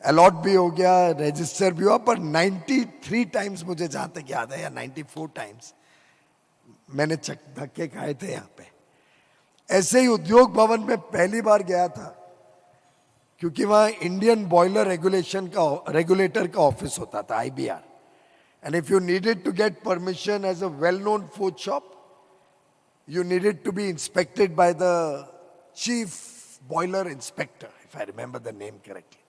अलॉट भी हो गया, रजिस्टर भी हुआ, पर 93 टाइम्स मुझे जहां तक याद है, या 94 टाइम्स मैंने धक्के खाए थे यहाँ पे. ऐसे ही उद्योग भवन में पहली बार गया था, क्योंकि वहां इंडियन बॉयलर रेगुलेटर का ऑफिस होता था, IBR. And if you needed to get permission as a well known food shop, you needed to be inspected by the chief boiler inspector, if I remember the name correctly.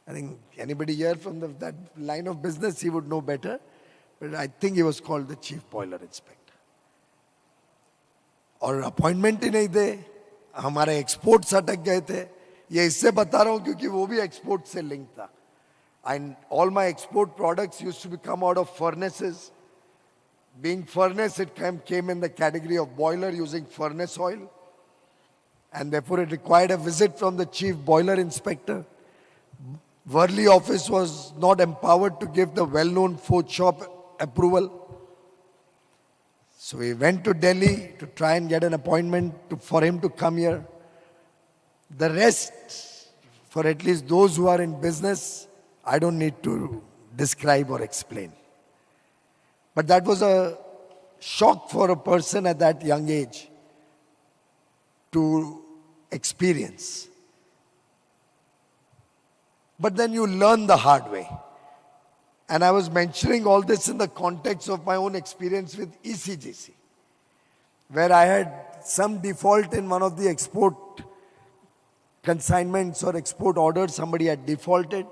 I think anybody here from that line of business, he would know better, but I think he was called the chief boiler inspector. और appointment ही नहीं दे, हमारे exports अटक गए थे. ये इससे बता रहा हूँ क्योंकि वो भी एक्सपोर्ट से लिंक था. And all my export products used to come out of furnaces. Being furnace, it came in the category of boiler using furnace oil. And therefore it required a visit from the chief boiler inspector. Worli office was not empowered to give the well-known food shop approval. So we went to Delhi to try and get an appointment for him to come here. The rest, for at least those who are in business, I don't need to describe or explain. But that was a shock for a person at that young age to experience. But then you learn the hard way. And I was mentioning all this in the context of my own experience with ECGC, where I had some default in one of the export consignments or export orders. Somebody had defaulted.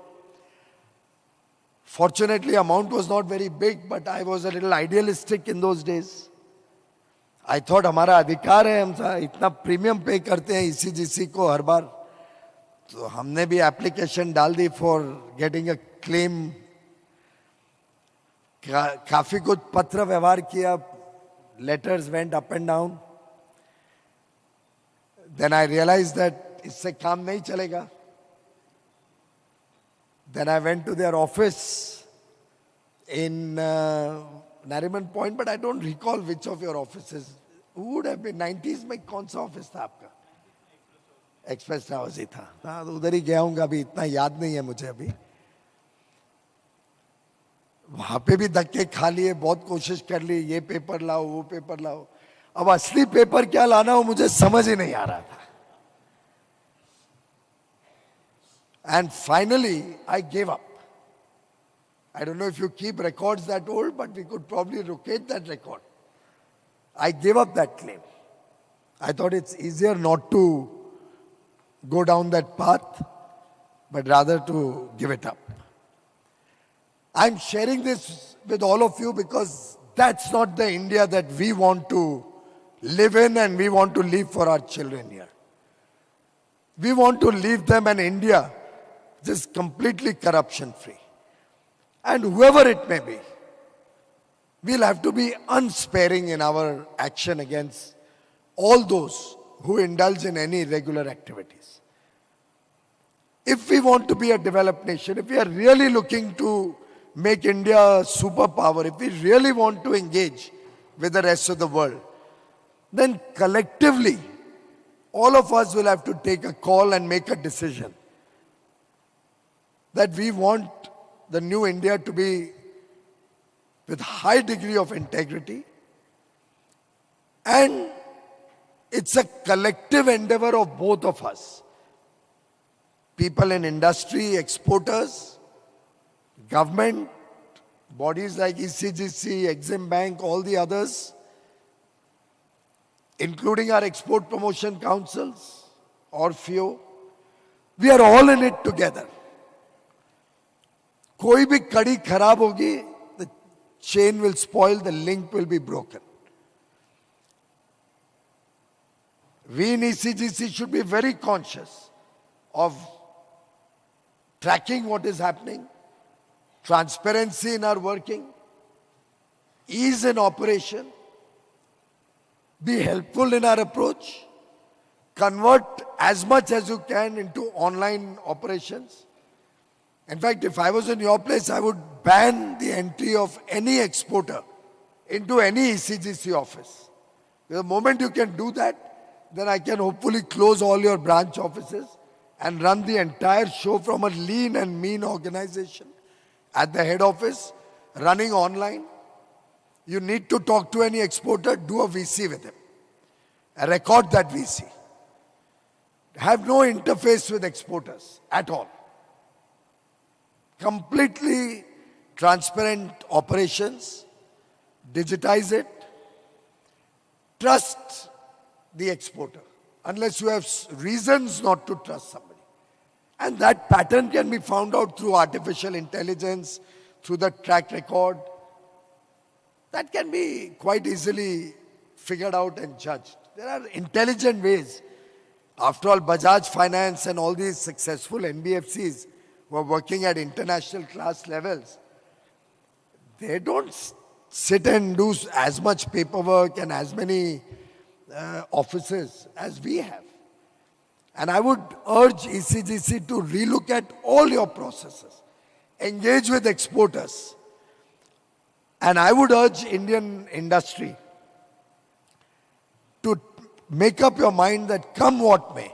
Fortunately, amount was not very big, but I was a little idealistic in those days. I thought हमारा अधिकार है, हम इतना premium पे करते हैं ECGC को हर बार, तो हमने भी एप्लीकेशन डाल दी फॉर गेटिंग अ क्लेम. काफी कुछ पत्र व्यवहार किया, letters went up and down. Then I realize that इससे काम नहीं चलेगा. Then I went to their office in Nariman Point, but I don't recall which of your offices. Who would have been 90s में कौन सा office था आपका? Express towers ही था. हाँ, तो उधर ही गया हूँ, अभी इतना याद नहीं है मुझे अभी. वहां पे भी धक्के खा लिए, बहुत कोशिश कर ली, ये पेपर लाओ, वो पेपर लाओ. अब असली पेपर क्या लाना हो मुझे समझ ही नहीं आ रहा था. And finally, I gave up. I don't know if you keep records that old, but we could probably locate that record. I gave up that claim. I thought it's easier not to go down that path, but rather to give it up. I'm sharing this with all of you because that's not the India that we want to live in and we want to live for our children here. We want to leave them an India just completely corruption free. And whoever it may be, we'll have to be unsparing in our action against all those who indulge in any irregular activities. If we want to be a developed nation, if we are really looking to make India a superpower, if we really want to engage with the rest of the world, then collectively, all of us will have to take a call and make a decision that we want the new India to be with high degree of integrity, and it's a collective endeavor of both of us. People in industry, exporters, government, bodies like ECGC, Exim Bank, all the others, including our export promotion councils or FIO, we are all in it together. कोई भी कड़ी खराब होगी, the chain will spoil, the link will be broken. We in ECGC should be very conscious of tracking what is happening, transparency in our working, ease in operation, be helpful in our approach, convert as much as you can into online operations. In fact, if I was in your place, I would ban the entry of any exporter into any ECGC office. The moment you can do that, then I can hopefully close all your branch offices and run the entire show from a lean and mean organization at the head office, running online. You need to talk to any exporter, do a VC with him. Record that VC. Have no interface with exporters at all. Completely transparent operations, digitize it, trust the exporter, unless you have reasons not to trust somebody. And that pattern can be found out through artificial intelligence, through the track record. That can be quite easily figured out and judged. There are intelligent ways. After all, Bajaj Finance and all these successful NBFCs who are working at international class levels, they don't sit and do as much paperwork and as many offices as we have. And I would urge ECGC to relook at all your processes, engage with exporters. And I would urge Indian industry to make up your mind that come what may,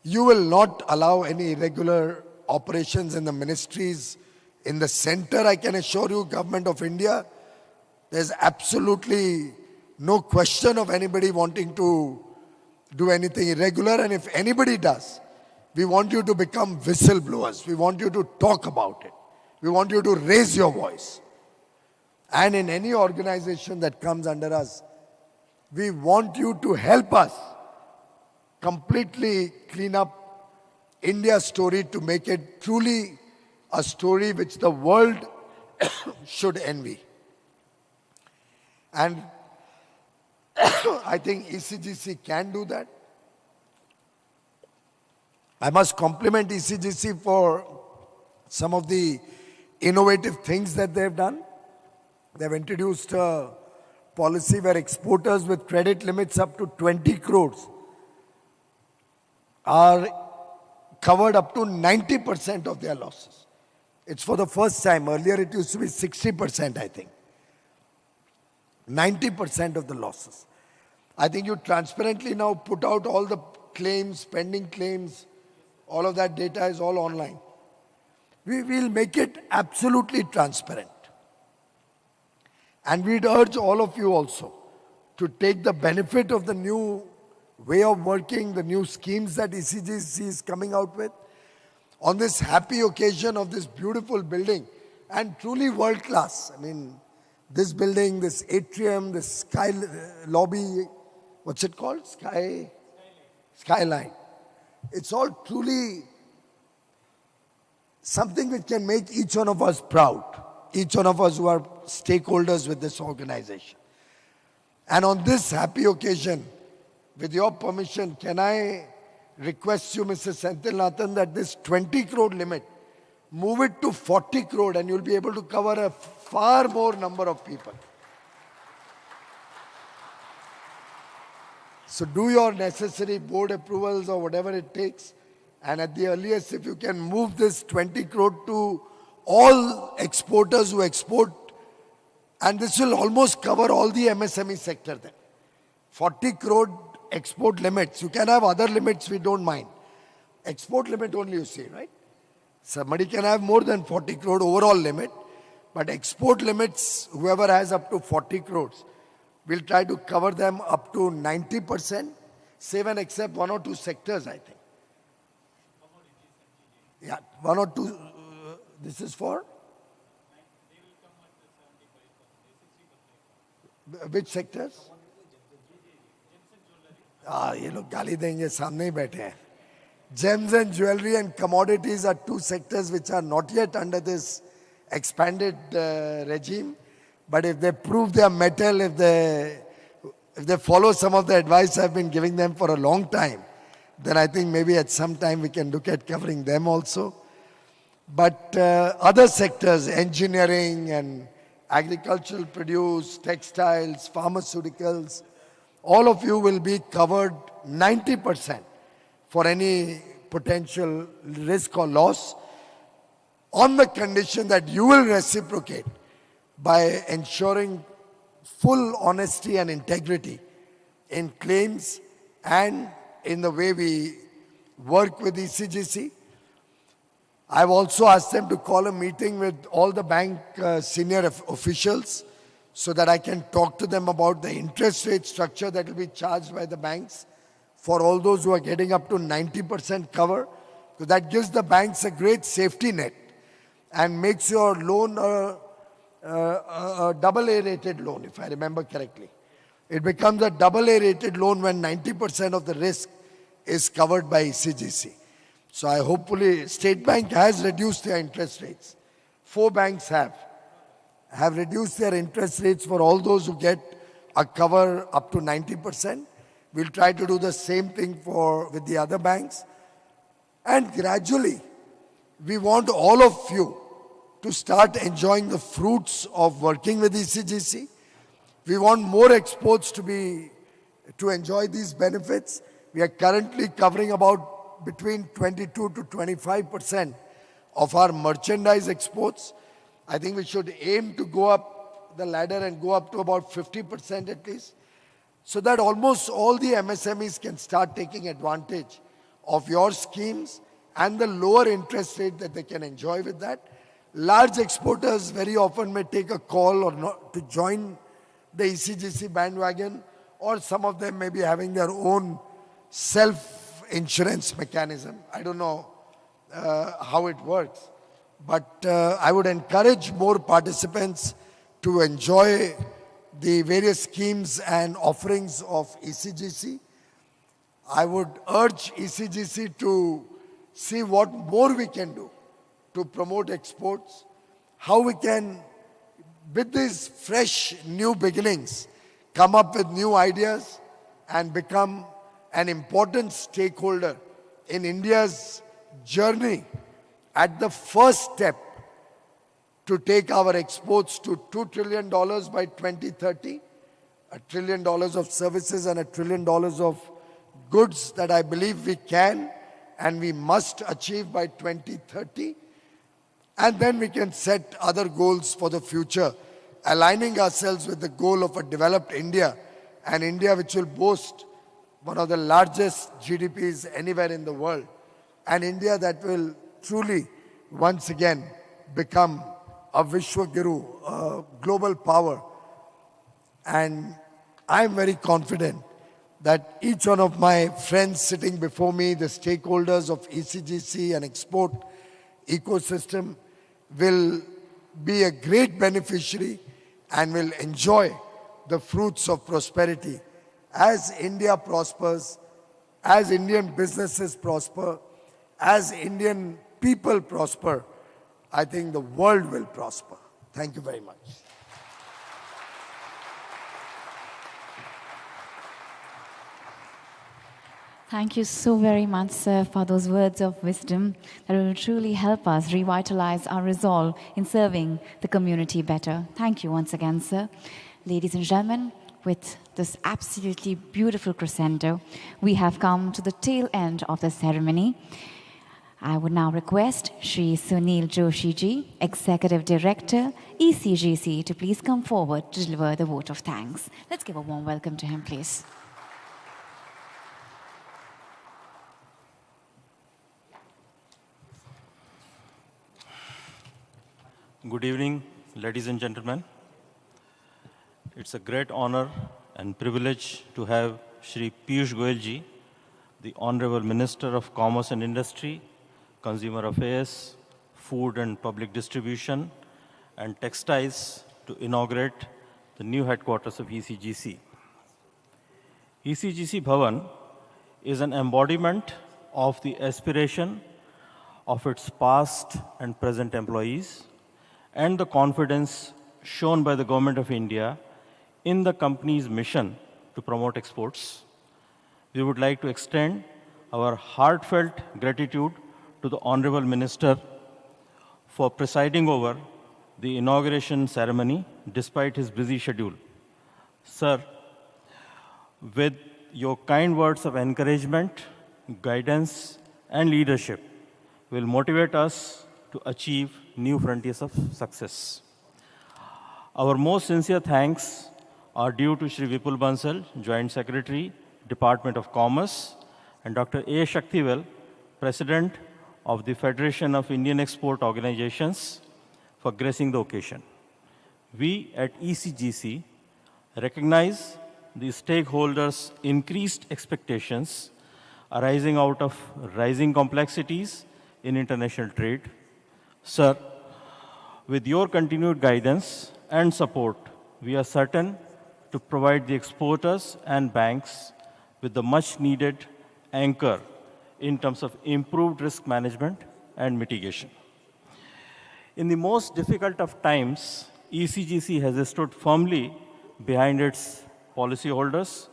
you will not allow any irregular operations in the ministries. In the center, I can assure you, Government of India, there's absolutely no question of anybody wanting to do anything irregular. And if anybody does, we want you to become whistleblowers. We want you to talk about it. We want you to raise your voice. And in any organization that comes under us, we want you to help us completely clean up India's story to make it truly a story which the world should envy. And I think ECGC can do that. I must compliment ECGC for some of the innovative things that they've done. They've introduced a policy where exporters with credit limits up to 20 crores are covered up to 90% of their losses. It's for the first time. Earlier it used to be 60%, I think. 90% of the losses. I think you transparently now put out all the claims, pending claims, all of that data is all online. We will make it absolutely transparent. And we'd urge all of you also to take the benefit of the new way of working, the new schemes that ECGC is coming out with, on this happy occasion of this beautiful building, and truly world class. I mean, this building, this atrium, this sky lobby, what's it called? Skyline. It's all truly something which can make each one of us proud. Each one of us who are stakeholders with this organization. And on this happy occasion, with your permission, can I request you, Mr. Senthilnathan, that this 20 crore limit, move it to 40 crore and you'll be able to cover a far more number of people. So do your necessary board approvals or whatever it takes. And at the earliest, if you can move this 20 crore to all exporters who export, and this will almost cover all the MSME sector then. 40 crore export limits. You can have other limits, we don't mind. Export limit only you see, right? Somebody can have more than 40 crore overall limit, But export limits, whoever has up to 40 crores, we'll try to cover them up to 90%, save and except one or two sectors, I think. Yeah, one or two. This is for? Which sectors? ये लोग गाली देंगे, सामने ही बैठे हैं. Gems and jewelry and commodities are two sectors which are not yet under this expanded regime. But if they prove their mettle, if they follow some of the advice I've been giving them for a long time, then I think maybe at some time we can look at covering them also. But other sectors, engineering and agricultural produce, textiles, pharmaceuticals, all of you will be covered 90% for any potential risk or loss, on the condition that you will reciprocate by ensuring full honesty and integrity in claims and in the way we work with ECGC. I've also asked them to call a meeting with all the bank senior officials so that I can talk to them about the interest rate structure that will be charged by the banks for all those who are getting up to 90% cover. So that gives the banks a great safety net and makes your loan a double A rated loan, if I remember correctly. It becomes a double A rated loan when 90% of the risk is covered by ECGC. So I hopefully, State Bank has reduced their interest rates. 4 banks have reduced their interest rates for all those who get a cover up to 90%. We'll try to do the same thing with the other banks. And gradually, we want all of you to start enjoying the fruits of working with ECGC. We want more exports to enjoy these benefits. We are currently covering about between 22 to 25% of our merchandise exports. I think we should aim to go up the ladder and go up to about 50% at least, so that almost all the MSMEs can start taking advantage of your schemes and the lower interest rate that they can enjoy with that. Large exporters very often may take a call or not to join the ECGC bandwagon, or some of them may be having their own self-insurance mechanism. I don't know how it works, but I would encourage more participants to enjoy the various schemes and offerings of ECGC. I would urge ECGC to see what more we can do to promote exports, how we can, with these fresh new beginnings, come up with new ideas and become an important stakeholder in India's journey at the first step to take our exports to $2 trillion by 2030, $1 trillion of services and $1 trillion of goods that I believe we can and we must achieve by 2030. And then we can set other goals for the future, aligning ourselves with the goal of a developed India, an India which will boast one of the largest GDPs anywhere in the world, an India that will truly once again become a Vishwaguru, a global power. And I'm very confident that each one of my friends sitting before me, the stakeholders of ECGC and export ecosystem, will be a great beneficiary and will enjoy the fruits of prosperity. As India prospers, as Indian businesses prosper, as Indian people prosper, I think the world will prosper. Thank you very much. Thank you so very much, sir, for those words of wisdom that will truly help us revitalize our resolve in serving the community better. Thank you once again, sir. Ladies and gentlemen, with this absolutely beautiful crescendo, we have come to the tail end of the ceremony. I would now request Shri Sunil Joshi ji, Executive Director, ECGC, to please come forward to deliver the vote of thanks. Let's give a warm welcome to him, please. Good evening, ladies and gentlemen, it's a great honor and privilege to have Shri Piyush Goyal ji, the Honorable Minister of Commerce and Industry, Consumer Affairs, Food and Public Distribution, and Textiles to inaugurate the new headquarters of ECGC. ECGC Bhavan is an embodiment of the aspiration of its past and present employees and the confidence shown by the Government of India in the company's mission to promote exports. We would like to extend our heartfelt gratitude to the Honorable Minister for presiding over the inauguration ceremony despite his busy schedule. Sir, with your kind words of encouragement, guidance, and leadership will motivate us to achieve new frontiers of success. Our most sincere thanks are due to Shri Vipul Bansal, Joint Secretary, Department of Commerce, and Dr. A. Shaktivel, President of the Federation of Indian Export Organizations, for gracing the occasion. We at ECGC recognize the stakeholders' increased expectations arising out of rising complexities in international trade. Sir, with your continued guidance and support, we are certain to provide the exporters and banks with the much needed anchor in terms of improved risk management and mitigation. In the most difficult of times, ECGC has stood firmly behind its policyholders,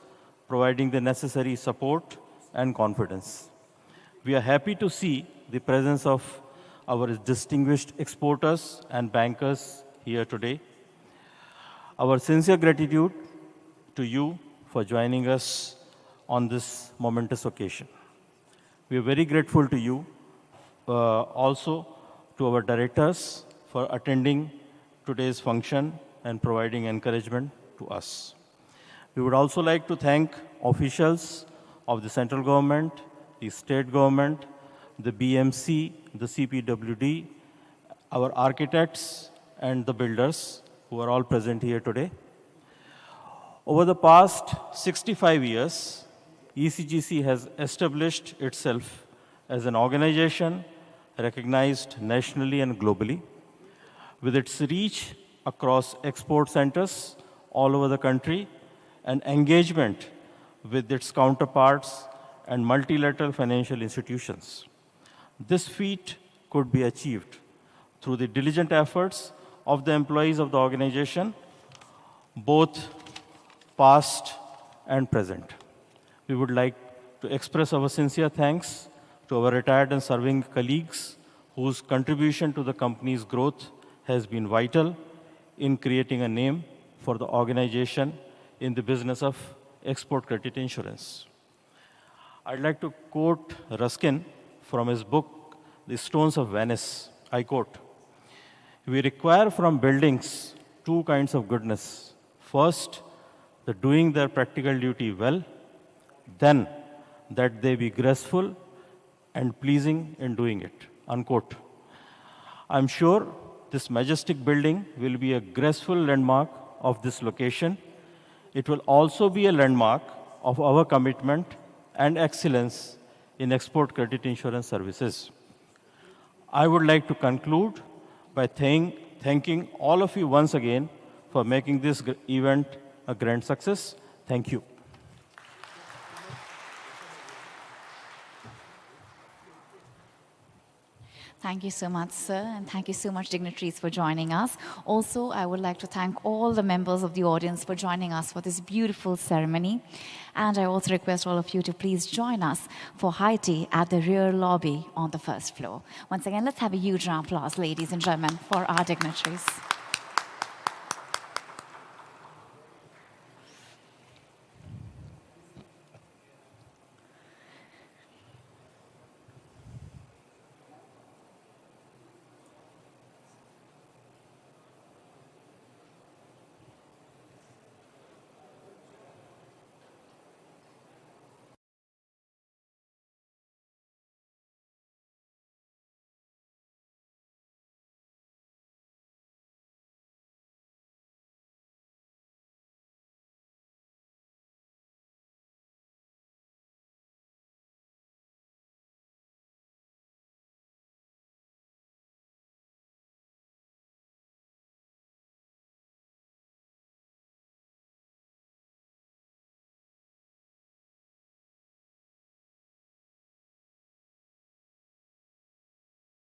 providing the necessary support and confidence. We are happy to see the presence of our distinguished exporters and bankers here today. Our sincere gratitude to you for joining us on this momentous occasion. We are very grateful to you, also to our directors for attending today's function and providing encouragement to us. We would also like to thank officials of the central government, the state government, the BMC, the CPWD, our architects, and the builders who are all present here today. Over the past 65 years, ECGC has established itself as an organization recognized nationally and globally. With its reach across export centers all over the country and engagement with its counterparts and multilateral financial institutions. This feat could be achieved through the diligent efforts of the employees of the organization, both past and present. We would like to express our sincere thanks to our retired and serving colleagues whose contribution to the company's growth has been vital in creating a name for the organization in the business of export credit insurance. I'd like to quote Ruskin from his book, The Stones of Venice. I quote, "We require from buildings two kinds of goodness. First, the doing their practical duty well, then that they be graceful and pleasing in doing it." Unquote. I'm sure this majestic building will be a graceful landmark of this location. It will also be a landmark of our commitment and excellence in export credit insurance services. I would like to conclude by thanking all of you once again for making this event a grand success. Thank you. Thank you so much, sir, and thank you so much, dignitaries, for joining us. Also, I would like to thank all the members of the audience for joining us for this beautiful ceremony. And I also request all of you to please join us for high tea at the rear lobby on the first floor. Once again, let's have a huge round of applause, ladies and gentlemen, for our dignitaries.